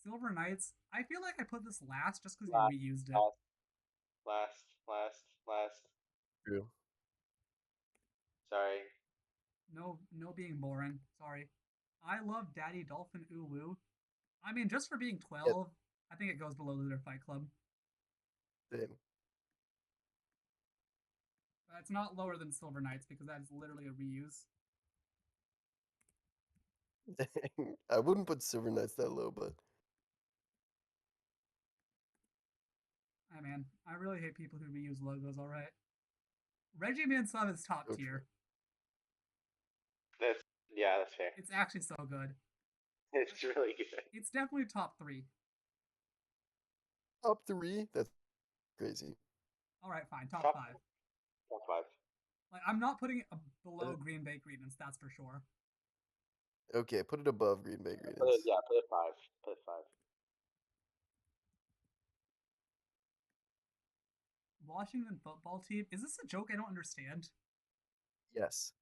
Silver Knights. I feel like I put this last just because Last, you reused it. Last. True. Sorry. No being boring. Sorry. I love Daddy Dolphin Ooh Woo. I mean, just for being 12, I think it goes below Lunar Fight Club. Same. That's not lower than Silver Knights because that is literally a reuse. Dang. I wouldn't put Silver Knights that low, but I man, I really hate people who reuse logos. All right. Reggie Man Sub is top so tier. That's fair. It's actually so good. It's really good. It's definitely top 3. top 3? That's crazy. All right, fine. Top Top 5. Top 5. Like, I'm not putting it below Green Bay Greenness, that's for sure. Okay, put it above Green Bay Greenness. Put it 5. Put it 5. Washington football team. Is this a joke I don't understand? Yes.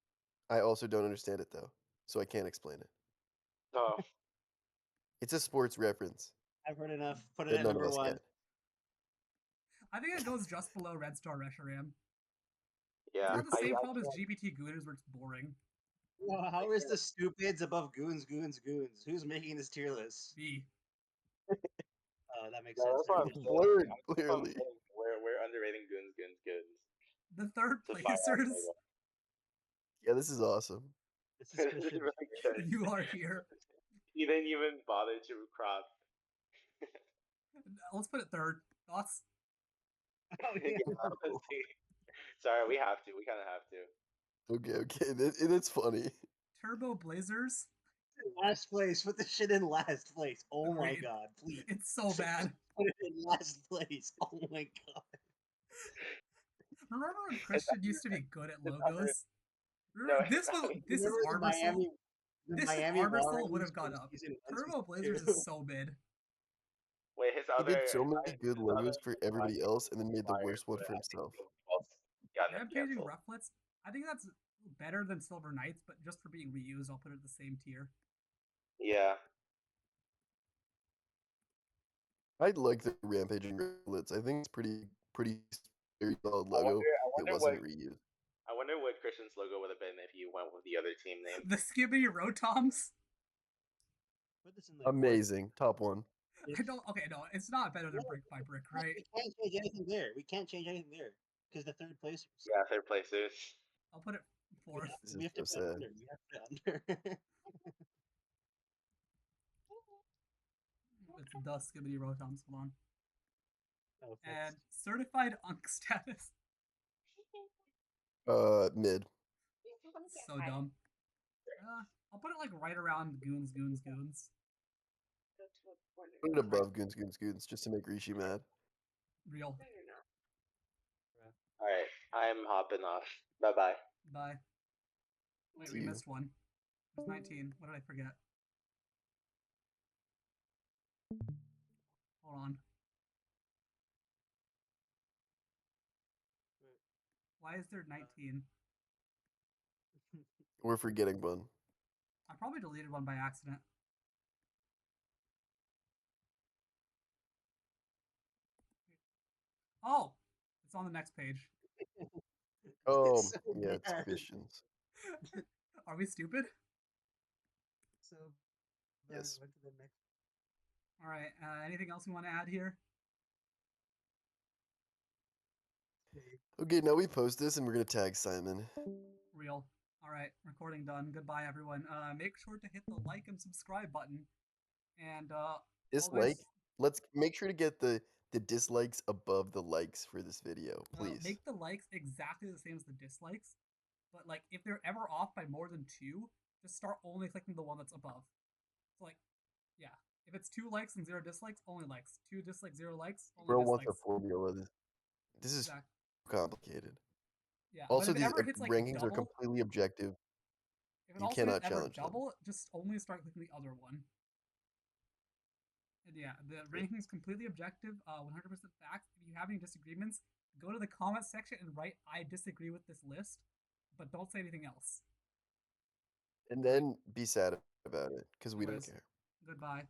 I also don't understand it though, so I can't explain it. Oh. It's a sports reference I've heard enough. Put it that at none of number us 1. get. I think it goes just below Red Star Reshiram. Yeah. It's got the same I problem as can't- GPT Gooners where it's boring. Well, how is the stupids above Goons? Who's making this tier list? B. Oh, that makes Yeah, sense. that's what I'm Never mind. saying. Word, That's what I'm clearly. saying. We're underrating Goons. The third To fire out placers. logo. Yeah, this is awesome. This This is is suspicious. really good. You are here. He didn't even bother to crop. Let's put it third. Thoughts? Oh, yeah. Sorry, we have to. We kind of have to. Okay, that's funny. Turbo Blazers. Last place. Put this shit in last place. Oh my Agreed. god, please. It's so bad. Put it in last place. Oh my god. Remember when Christian used to be good at logos? No, Remember, this is Remember the Arbor Soul. the This is Miami Arbor Soul Warriors would have from gone up. season 1, Turbo season Blazers 2. is so mid. Wait, his He other. did so many his good other logos for everybody fire- else and then made the fire, worst one but for I think himself. got him Rampaging canceled. Rufflets. I think that's better than Silver Knights, but just for being reused, I'll put it at the same tier. Yeah. I like the Rampaging Riblets. I think it's pretty very solid I logo. wonder It wasn't reused. I wonder what Christian's logo would have been if he went with the other team name. The Skibbity Rotoms. Put this in like Amazing. Top 1. I don't. Okay, no, it's not better than Brick by Brick, right? We can't change anything there. Because the third placers. Yeah, third placers. I'll put it fourth. This We is have to so put it sad. under. We have to put it under. It's the Skibbity Rotoms. Hold on. Oh, And certified unk status. Mid. So dumb. I'll put it like right around Goons. Put it above Goons, just to make Rishi mad. Real. Alright, I'm hopping off. Bye-bye. Bye. Wait, See we you. missed one. There's 19. What did I forget? Hold on. Why is there 19? We're forgetting one. I probably deleted one by accident. Oh! It's on the next page. Oh, So yeah, it's bad. Christians. Are we stupid? So Yes. went to the next. Alright, anything else you want to add here? Okay, now we post this and we're gonna tag Simon. Real. Alright, recording done. Goodbye, everyone. Make sure to hit the like and subscribe button. And, This always... like, let's make sure to get the the dislikes above the likes for this video, please. Make the likes exactly the same as the dislikes, but like if they're ever off by more than 2, just start only clicking the one that's above. So like, yeah, if it's 2 likes and 0 dislikes, only likes. 2 dislikes, 0 likes, only Bro wants a dislikes. formula. This is Exactly. complicated. Yeah, Also, but if it these ever hits like rankings are double, completely objective. if it You also hits cannot ever challenge them. double, just only start clicking the other one. And yeah, the ranking's completely objective, 100% facts. If you have any disagreements, go to the comment section and write "I disagree with this list," but don't say anything else. And then be sad about it, because we don't Anyways, care. goodbye.